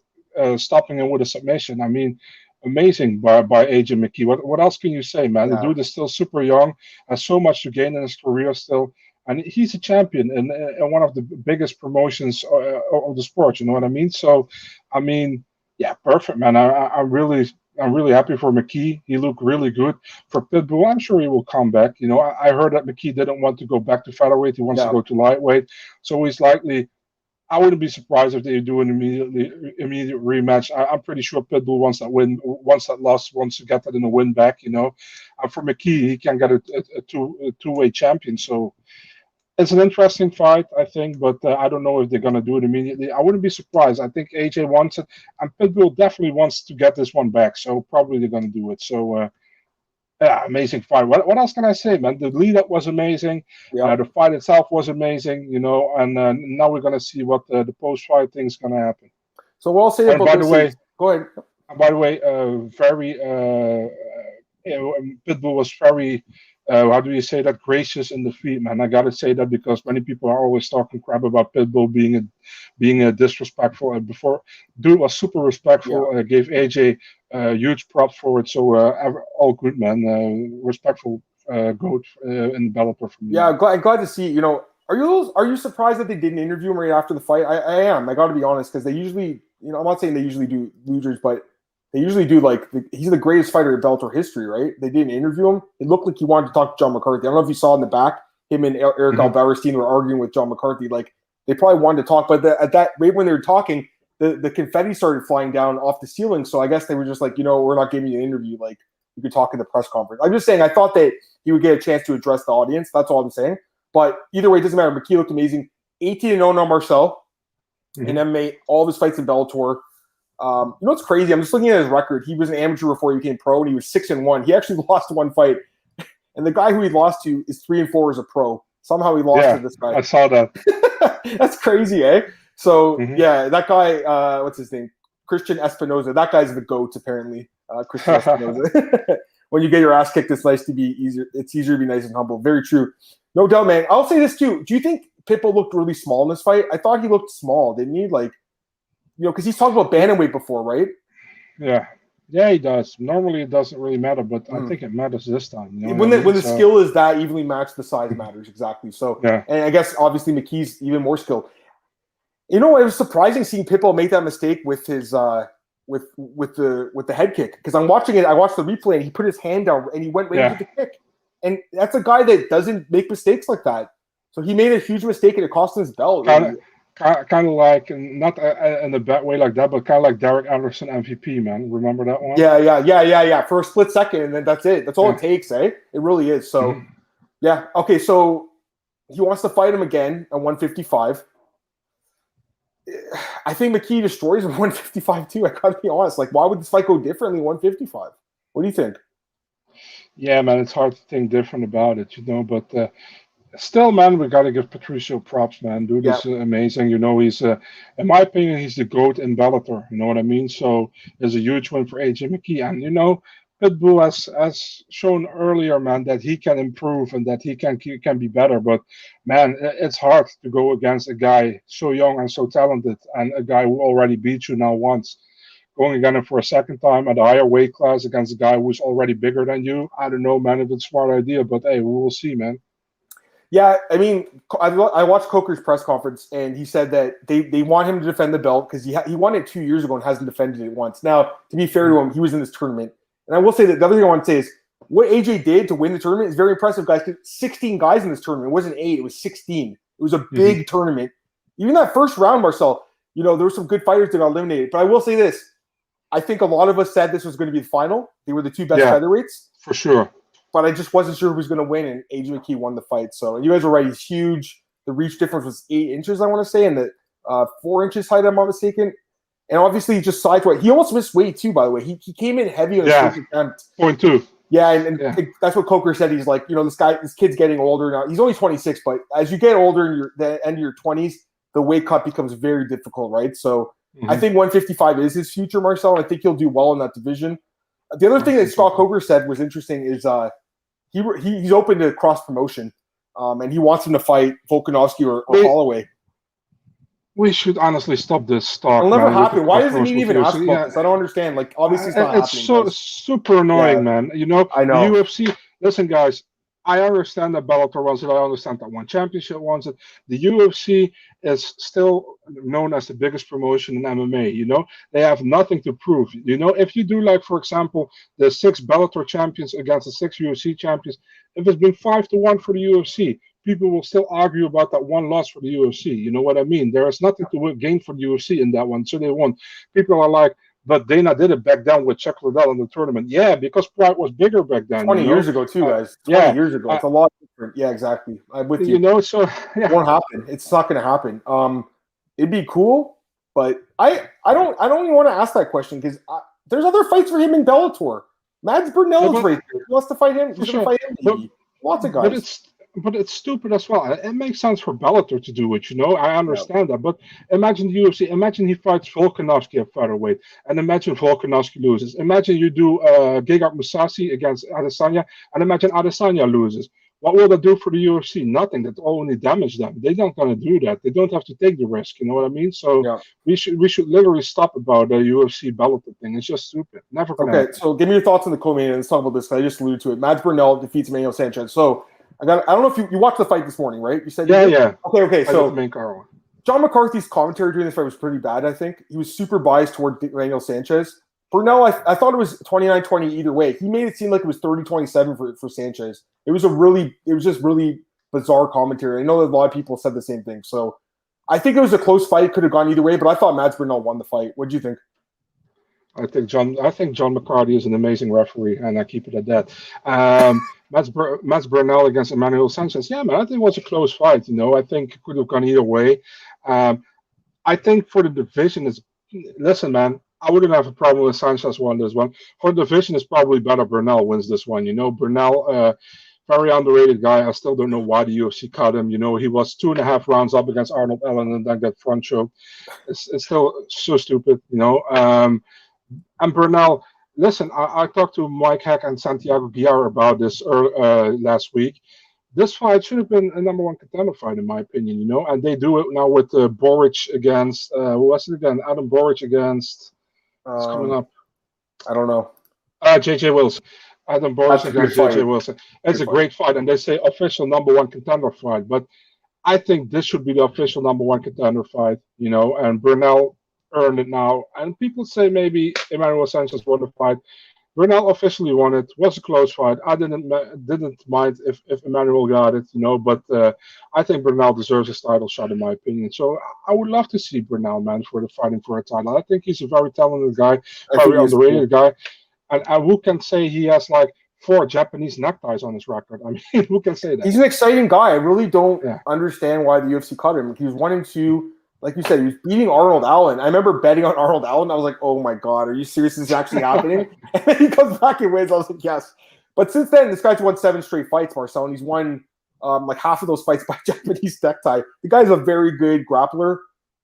stopping him with a submission. I mean, amazing by AJ McKee. What else can you say, man? Yeah. The dude is still super young, has so much to gain in his career still, and he's a champion in one of the biggest promotions of the sport. You know what I mean? So, I mean, yeah, perfect, man. I'm really happy for McKee. He looked really good. For Pitbull, I'm sure he will come back. You know, I heard that McKee didn't want to go back to featherweight. He wants to go to lightweight. So he's likely. I wouldn't be surprised if they do an immediate rematch. I'm pretty sure Pitbull wants that loss, wants to get that in a win back. You know, and for McKee, he can get a two-way champion. So it's an interesting fight, I think, but I don't know if they're going to do it immediately. I wouldn't be surprised. I think AJ wants it, and Pitbull definitely wants to get this one back, so probably they're going to do it. So, yeah, amazing fight. What else can I say, man? The lead-up was amazing. Yeah. The fight itself was amazing, you know, and now we're going to see what the post-fight thing is going to happen. So we'll say about this. Go ahead. By the way, Pitbull was very... how do you say that? Gracious in defeat, man. I gotta say that because many people are always talking crap about Pitbull being a disrespectful. Before, dude was super respectful. Yeah. Gave AJ huge props for it. So all good, man. Respectful goat in Bellator for me. Yeah, glad to see. You know, are you surprised that they didn't interview him right after the fight? I am. I got to be honest because they usually, you know, I'm not saying they usually do losers, but they usually do, like, he's the greatest fighter in Bellator history, right? They didn't interview him. It looked like he wanted to talk to John McCarthy. I don't know if you saw in the back, him and Eric Alberstein were arguing with John McCarthy. Like, they probably wanted to talk, but at that rate when they were talking, the confetti started flying down off the ceiling. So I guess they were just like, you know, we're not giving you an interview. Like, you could talk in the press conference. I'm just saying, I thought that he would get a chance to address the audience. That's all I'm saying. But either way, it doesn't matter. McKee looked amazing. 18-0 now, Marcel. In MMA, all of his fights in Bellator. You know what's crazy? I'm just looking at his record. He was an amateur before he became pro, and he was 6-1. He actually lost one fight, and the guy who he lost to is 3-4 as a pro. Somehow he lost to this guy. I saw that. That's crazy, eh? So yeah, that guy. What's his name? Christian Espinoza. That guy's the GOAT, apparently. Christian Espinoza. When you get your ass kicked, it's nice to be easier. It's easier to be nice and humble. Very true. No doubt, man. I'll say this too. Do you think Pitbull looked really small in this fight? I thought he looked small. Didn't he? Like, you know, because he's talked about bantamweight before, right? Yeah, he does. Normally, it doesn't really matter, but I think it matters this time. You know when the skill is that evenly matched, the size matters exactly. So, and I guess obviously McKee's even more skilled. You know, it was surprising seeing Pitbull make that mistake with his with the head kick because I'm watching it. I watched the replay and he put his hand down and he went right into the kick, and that's a guy that doesn't make mistakes like that. So he made a huge mistake and it cost him his belt. kind of like, not in a bad way like that, but kind of like Derek Anderson MVP, man. Remember that one? Yeah. For a split second, and then that's it. That's all it takes, eh? It really is. So, yeah. Okay, so he wants to fight him again at 155. I think McKee destroys him at 155 too. I gotta be honest. Like, why would this fight go differently at 155? What do you think? Yeah, man, it's hard to think different about it, but still, man, we got to give Patricio props, man. Dude is amazing. He's, in my opinion, he's the GOAT in Bellator. You know what I mean? So it's a huge win for AJ McKee. And, Pitbull has shown earlier, man, that he can improve and that he can be better. But, man, it's hard to go against a guy so young and so talented and a guy who already beat you now once. Going again for a second time at a higher weight class against a guy who's already bigger than you. I don't know, man, if it's a smart idea. But, hey, we will see, man. Yeah, I mean, I watched Coker's press conference, and he said that they want him to defend the belt because he won it 2 years ago and hasn't defended it once. Now, to be fair to him, he was in this tournament. And I will say that the other thing I want to say is what AJ did to win the tournament is very impressive, guys. 16 guys in this tournament. It wasn't 8, it was 16. It was a big tournament. Even that first round, Marcel, there were some good fighters that got eliminated. But I will say this. I think a lot of us said this was going to be the final. They were the two best featherweights. For sure. But I just wasn't sure who was going to win, and AJ McKee won the fight. So you guys were right. He's huge. The reach difference was 8 inches, I want to say, and the 4 inches height, I'm not mistaken. And obviously, he just sideweight. He almost missed weight, too, by the way. He came in heavy on his first attempt. 0.2. Yeah, and that's what Coker said. He's like, this kid's getting older now. He's only 26, but as you get older in the end of your 20s, the weight cut becomes very difficult, right? So I think 155 is his future, Marcel, and I think he'll do well in that division. The other thing that Scott Coker said was interesting is he's open to cross promotion, and he wants him to fight Volkanovski or Holloway. We should honestly stop this talk. It'll never happen. Why doesn't he even ask about this? I don't understand. Like, obviously, it's not happening. It's super annoying, man. I know. The UFC. Listen, guys. I understand that Bellator wants it. I understand that One Championship wants it. The UFC is still known as the biggest promotion in MMA. They have nothing to prove. If you do, like, for example, the 6 Bellator champions against the 6 UFC champions, if it's been 5-1 for the UFC, people will still argue about that one loss for the UFC. You know what I mean? There is nothing to gain for the UFC in that one, so they won. People are like, but Dana did it back then with Chuck Liddell in the tournament. Yeah, because Pride was bigger back then. 20 years ago, too, guys. 20 years ago. It's a lot different. Yeah, exactly. I'm with you. So it won't happen. It's not going to happen. It'd be cool, but I don't even want to ask that question because there's other fights for him in Bellator. Mads Burnell is right there. He wants to fight him. He's going to fight him. Lots of guys. But it's stupid as well. It makes sense for Bellator to do it, I understand that. But imagine the UFC. Imagine he fights Volkanovski at featherweight, and imagine Volkanovski loses. Imagine you do Gegard Mousasi against Adesanya, and imagine Adesanya loses. What will that do for the UFC? Nothing. That only damage them. They're not going to do that. They don't have to take the risk. You know what I mean? So we should literally stop about the UFC Bellator thing. It's just stupid. Never going to happen. So give me your thoughts on the co-main. Let's talk about this. I just alluded to it. Mads Burnell defeats Emmanuel Sanchez. So I don't know if you watched the fight this morning, right? You said yeah. Okay. So John McCarthy's commentary during this fight was pretty bad, I think. He was super biased toward Emmanuel Sanchez. Burnell, I thought it was 29-20 either way. He made it seem like it was 30-27 for Sanchez. It was just really bizarre commentary. I know that a lot of people said the same thing. So I think it was a close fight. It could have gone either way, but I thought Mads Burnell won the fight. What do you think? I think John McCarthy is an amazing referee, and I keep it at that. Mads Burnell against Emmanuel Sanchez. Yeah, man, I think it was a close fight. I think it could have gone either way. I think for the division, listen, man, I wouldn't have a problem with Sanchez won this one. For the division, it's probably better Bernell wins this one. Bernell, very underrated guy. I still don't know why the UFC cut him. He was 2.5 rounds up against Arnold Allen and then got front choked. It's still so stupid, And Bernell, listen, I talked to Mike Heck and Santiago Guiar about this last week. This fight should have been a number 1 contender fight, in my opinion, and they do it now with Boric against, who was it again? Adam Boric against, it's coming up. I don't know. J.J. Wilson. Adam Boric against J.J. Wilson. It's a great fight, and they say official number 1 contender fight, but I think this should be the official number 1 contender fight, and Bernell earned it now. And people say maybe Emmanuel Sanchez won the fight. Bernell officially won it. Was a close fight. I didn't mind if Emmanuel got it, but I think Bernell deserves his title shot in my opinion. So I would love to see Bernell, man, for the fighting for a title. I think he's a very talented guy, very underrated guy, and who can say he has like 4 Japanese neckties on his record? I mean, who can say that? He's an exciting guy. I really don't understand why the UFC cut him. He was 1-2. Like you said, he was beating Arnold Allen. I remember betting on Arnold Allen. I was like, oh my God, are you serious? This is actually happening? And then he comes back and wins. I was like, yes. But since then, this guy's won 7 straight fights, Marcel, and he's won like half of those fights by Japanese necktie. The guy's a very good grappler.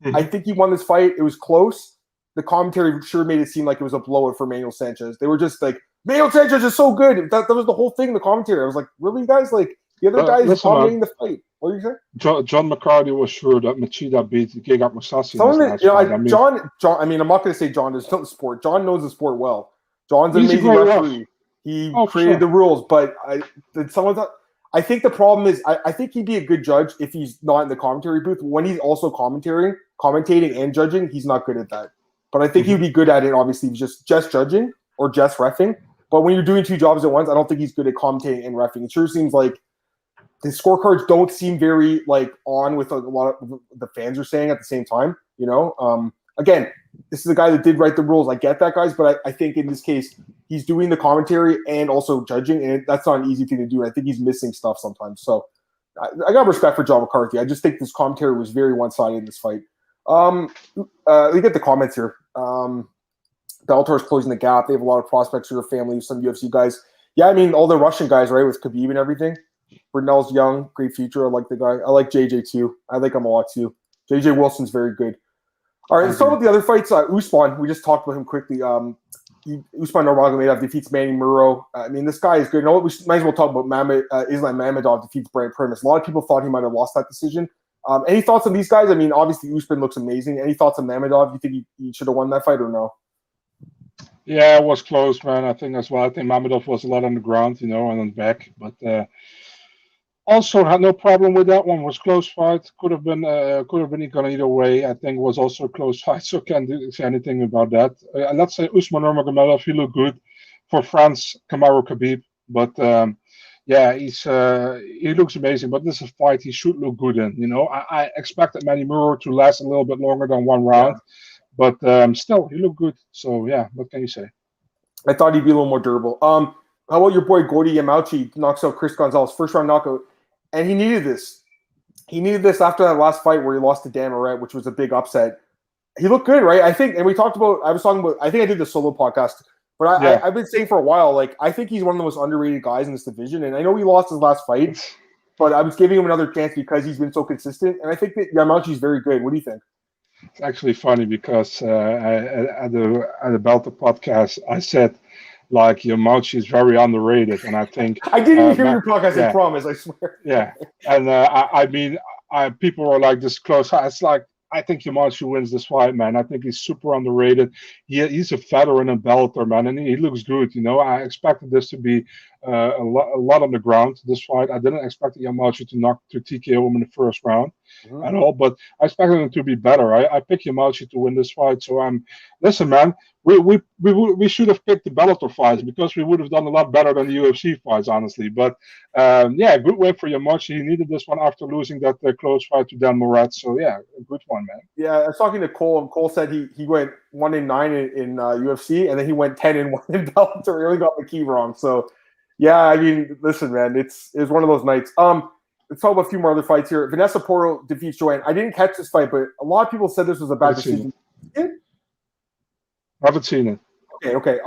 Mm-hmm. I think he won this fight. It was close. The commentary sure made it seem like it was a blowout for Emmanuel Sanchez. They were just like, Emmanuel Sanchez is so good. That was the whole thing in the commentary. I was like, really, guys? Like, the other guy is dominating the fight. What do you say? John McCarty was sure that Machida beat Gegard Mousasi. John. I mean, I'm not going to say John doesn't know the sport. John knows the sport well. John's an amazing referee. He created the rules, but I think the problem is I think he'd be a good judge if he's not in the commentary booth. When he's also commentating and judging, he's not good at that. But I think he'd be good at it. Obviously, just judging or just reffing. But when you're doing 2 jobs at once, I don't think he's good at commentating and reffing. It sure seems like his scorecards don't seem very like on with a lot of the fans are saying at the same time. Again, this is a guy that did write the rules. I get that, guys, but I think in this case he's doing the commentary and also judging, and that's not an easy thing to do. I think he's missing stuff sometimes. So I got respect for John McCarthy. I just think this commentary was very one-sided in this fight. We get the comments here. Bellator is closing the gap. They have a lot of prospects for their family, some UFC guys. Yeah, I mean, all the Russian guys, right, with Khabib and everything. Bernell's young, great future. I like the guy. I like JJ too. I like him a lot too. JJ Wilson's very good. All right, let's start with the other fights. Usman, we just talked about him quickly. Usman Nurmagomedov defeats Manny Muro. I mean, this guy is good. You know what? We might as well talk about Islam Mamedov defeats Brant Primus. A lot of people thought he might have lost that decision. Any thoughts on these guys? I mean, obviously Usman looks amazing. Any thoughts on Mamedov? You think he should have won that fight or no? Yeah, it was close, man. I think as well. I think Mamedov was a lot on the ground, and on the back, but also had no problem with that one. It was close fight. Could have been gone either way. I think it was also a close fight, so can't say anything about that. Let's say Usman Nurmagomedov, he looked good for France. Kamaru Khabib, but he looks amazing. But this is a fight he should look good in. I expected Manny Muro to last a little bit longer than 1 round. Yeah. But still, he looked good. So, yeah, what can you say? I thought he'd be a little more durable. How about your boy Gordy Yamauchi knocks out Chris Gonzalez, first-round knockout? And he needed this. He needed this after that last fight where he lost to Dan Moret, which was a big upset. He looked good, right? I think, and I think I did the solo podcast, but I've been saying for a while, like, I think he's one of the most underrated guys in this division. And I know he lost his last fight, but I was giving him another chance because he's been so consistent. And I think that Yamauchi's very good. What do you think? It's actually funny because at the Bellator podcast, I said, like, Yamauchi is very underrated, and I think I didn't hear your podcast. I promise, I swear. Yeah, and I mean, people are like this close. It's like I think Yamauchi wins this fight, man. I think he's super underrated. He's a veteran in Bellator, man, and he looks good. I expected this to be a lot on the ground. This fight, I didn't expect Yamauchi to TKO him in the first round at all, but I expected him to be better. I picked Yamauchi to win this fight. So listen, man. We should have picked the Bellator fights because we would have done a lot better than the UFC fights, honestly. But good win for Yamauchi. He needed this one after losing that close fight to Dan Moret. So a good one, man. Yeah, I was talking to Cole, and Cole said he went 1-9 in UFC, and then he went 10-1 in Bellator. He only got McKee wrong. So yeah, I mean, listen, man, it was one of those nights. Let's talk about a few more other fights here. Vanessa Porto defeats Joanne. I didn't catch this fight, but a lot of people said this was a bad decision. I haven't seen it. Okay.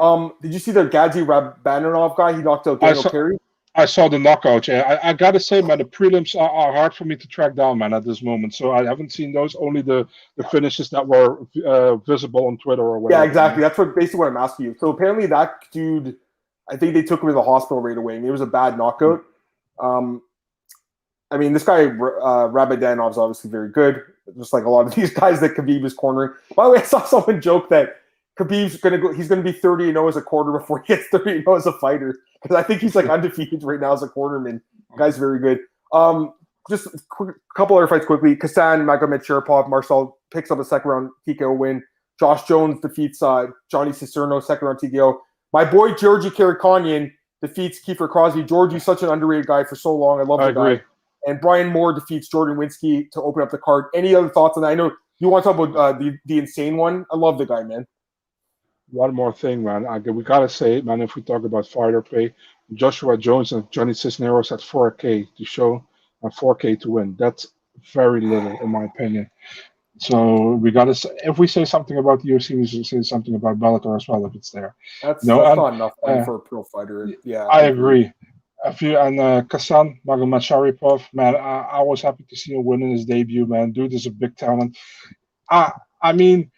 Did you see the Gadzi Rabanov guy? He knocked out Daniel Carey. I saw the knockout. Yeah, I gotta say, man, the prelims are hard for me to track down, man, at this moment. So I haven't seen those. Only the finishes that were visible on Twitter or whatever. Yeah, exactly. That's basically what I'm asking you. So apparently that dude, I think they took him to the hospital right away. I mean, it was a bad knockout. I mean, this guy Rabadanov's obviously very good, just like a lot of these guys that Khabib is cornering. By the way, I saw someone joke that Khabib's he's gonna be 30-0 as a quarter before he gets 30-0 as a fighter, because I think he's like undefeated right now as a quarterman. The guy's very good. Just a couple other fights quickly. Kassan Magomed-Sharipov, Marcel picks up a second round TKO win. Josh Jones defeats Johnny Cicerno, second round TKO. My boy Georgie Karakonyan defeats Kiefer Crosby. Georgie's such an underrated guy for so long. I love the guy. And Brian Moore defeats Jordan Winsky to open up the card. Any other thoughts on that? I know you want to talk about the insane one. I love the guy, man. One more thing, man. We gotta say it, man. If we talk about fighter pay, Joshua Jones and Johnny Cisneros at 4K to show and 4K to win. That's very little, in my opinion. So we gotta say, if we say something about the UFC, we should say something about Bellator as well if it's there. That's not enough for a pro fighter. Yeah, I agree. Kassan Magomedsharipov, man, I was happy to see him win in his debut, man. Dude is a big talent. I mean,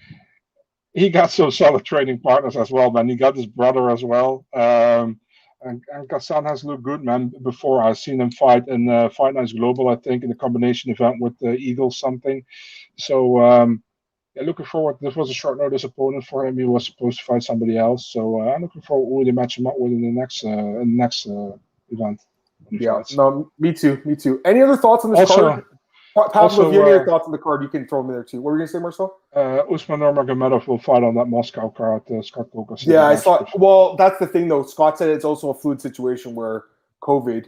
he got some solid training partners as well, man. He got his brother as well. And Kassan has looked good, man. Before I've seen him fight in Fight Nights Global, I think, in the combination event with the Eagles something. So looking forward. This was a short notice opponent for him. He was supposed to fight somebody else. So I'm looking forward who they match him up with in the next event. Yeah, no, me too. Any other thoughts on this card? Pablo, if you have any thoughts on the card, you can throw them in there too. What were you going to say, Marcel? Usman Nurmagomedov will fight on that Moscow card. Scott Coker. Yeah, I saw. Well, that's the thing, though. Scott said it's also a fluid situation where COVID,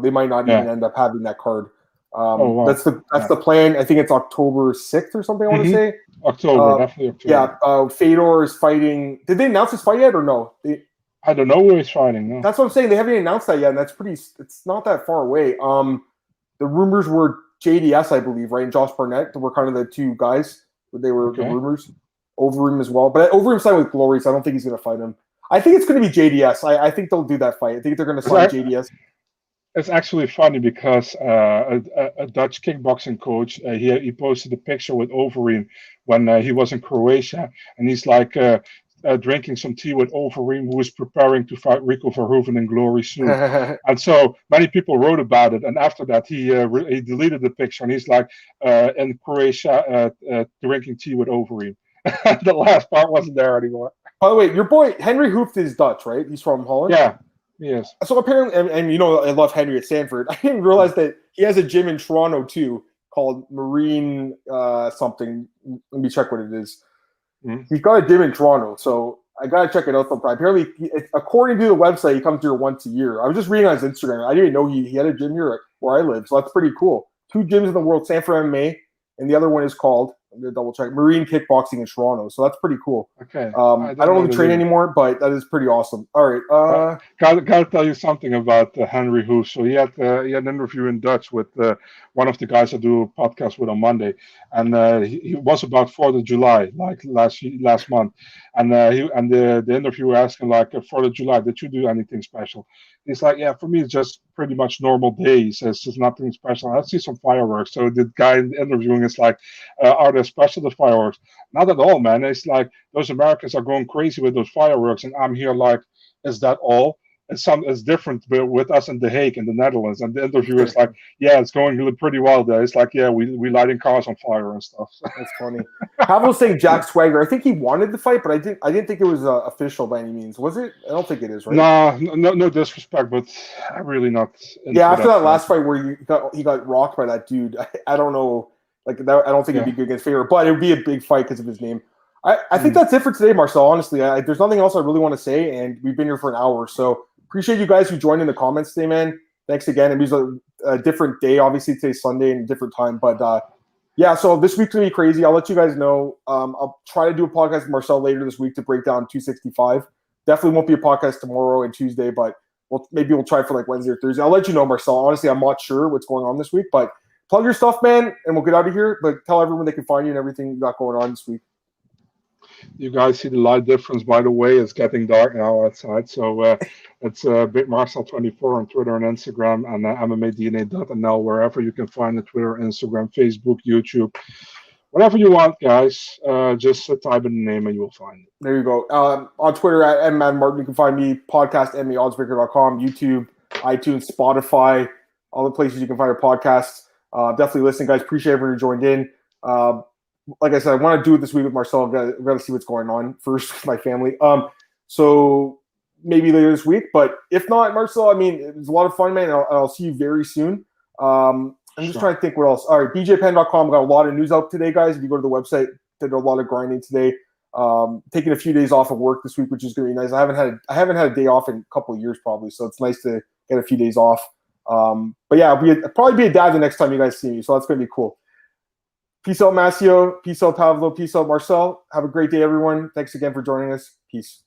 they might not even end up having that card. That's the plan. I think it's October 6th or something, I want to say. Definitely October. Yeah, Fedor is fighting. Did they announce his fight yet or no? I don't know where he's fighting. No. That's what I'm saying. They haven't announced that yet, and it's not that far away. The rumors were JDS, I believe, right? And Josh Barnett were kind of the two guys. They were the rumors. Overeem as well. But Overeem signed with Glory, so I don't think he's going to fight him. I think it's going to be JDS. I think they'll do that fight. I think they're going to sign JDS. It's actually funny because a Dutch kickboxing coach, he posted a picture with Overeem when he was in Croatia, and he's like drinking some tea with Overeem, who is preparing to fight Rico Verhoeven in Glory soon. And so many people wrote about it, and after that he deleted the picture, and he's like in Croatia drinking tea with Overeem. The last part wasn't there anymore. By the way, your boy Henry Hooft is Dutch, right? He's from Holland? Yeah. Yes. So apparently, and I love Henry at Stanford. I didn't realize that he has a gym in Toronto too called Marine something. Let me check what it is. Mm-hmm. He's got a gym in Toronto, so I gotta check it out sometime. Apparently, according to the website, he comes here once a year. I was just reading on his Instagram. I didn't know he had a gym here where I live, so that's pretty cool. 2 gyms in the world: Stanford MMA, and the other one is called, I'm gonna double check, Marine Kickboxing in Toronto. So that's pretty cool. Okay. I don't really train anymore, but that is pretty awesome. All right. Gotta tell you something about Henry Hooft. So he had an interview in Dutch with one of the guys I do a podcast with on Monday, and he was about 4th of July, like last month, and the interviewer asked him like, 4th of July, did you do anything special? He's like, yeah, for me it's just pretty much normal day. He says there's nothing special. I see some fireworks. So the guy interviewing is like, are there special, the fireworks? Not at all, man. It's like those Americans are going crazy with those fireworks, and I'm here like, is that all? It's different with us in The Hague in the Netherlands. And the interviewer is like, yeah, it's going pretty well there. It's like, yeah, we lighting cars on fire and stuff. That's funny. Pablo's saying Jack Swagger. I think he wanted the fight, but I didn't think it was official by any means. Was it? I don't think it is, right? No disrespect, but I'm really not. Yeah, after that last fight where he got rocked by that dude, I don't know. Like that, I don't think it'd be good against Faber, but it would be a big fight because of his name. I think that's it for today, Marcel. Honestly, there's nothing else I really want to say, and we've been here for an hour, so appreciate you guys who joined in the comments today, man. Thanks again. It was a different day, obviously today's Sunday and a different time, but yeah. So this week's gonna be crazy. I'll let you guys know. I'll try to do a podcast with Marcel later this week to break down 265. Definitely won't be a podcast tomorrow and Tuesday, but maybe we'll try for like Wednesday or Thursday. I'll let you know, Marcel. Honestly, I'm not sure what's going on this week, but plug your stuff, man, and we'll get out of here. But tell everyone they can find you and everything you got going on this week. You guys see the light difference, by the way. It's getting dark now outside. So it's Big Marcel24 on Twitter and Instagram, and MMADNA.nl, wherever you can find it, Twitter, Instagram, Facebook, YouTube. Whatever you want, guys. Just type in the name and you will find it. There you go. On Twitter, at MMadMartin, you can find me, podcast, MMAOddsBreaker.com, YouTube, iTunes, Spotify, all the places you can find our podcasts. Definitely listen, guys. Appreciate everyone who joined in. Like I said, I want to do it this week with Marcel. I've got to see what's going on first with my family. So maybe later this week. But if not, Marcel, I mean, it was a lot of fun, man. I'll see you very soon. I'm just trying to think what else. All right, bjpen.com. Got a lot of news out today, guys. If you go to the website, did a lot of grinding today. Taking a few days off of work this week, which is going to be nice. I haven't had a day off in a couple of years probably, so it's nice to get a few days off. But yeah, I'll probably be a dad the next time you guys see me, so that's going to be cool. Peace out, Masio. Peace out, Pavlo. Peace out, Marcel. Have a great day, everyone. Thanks again for joining us. Peace.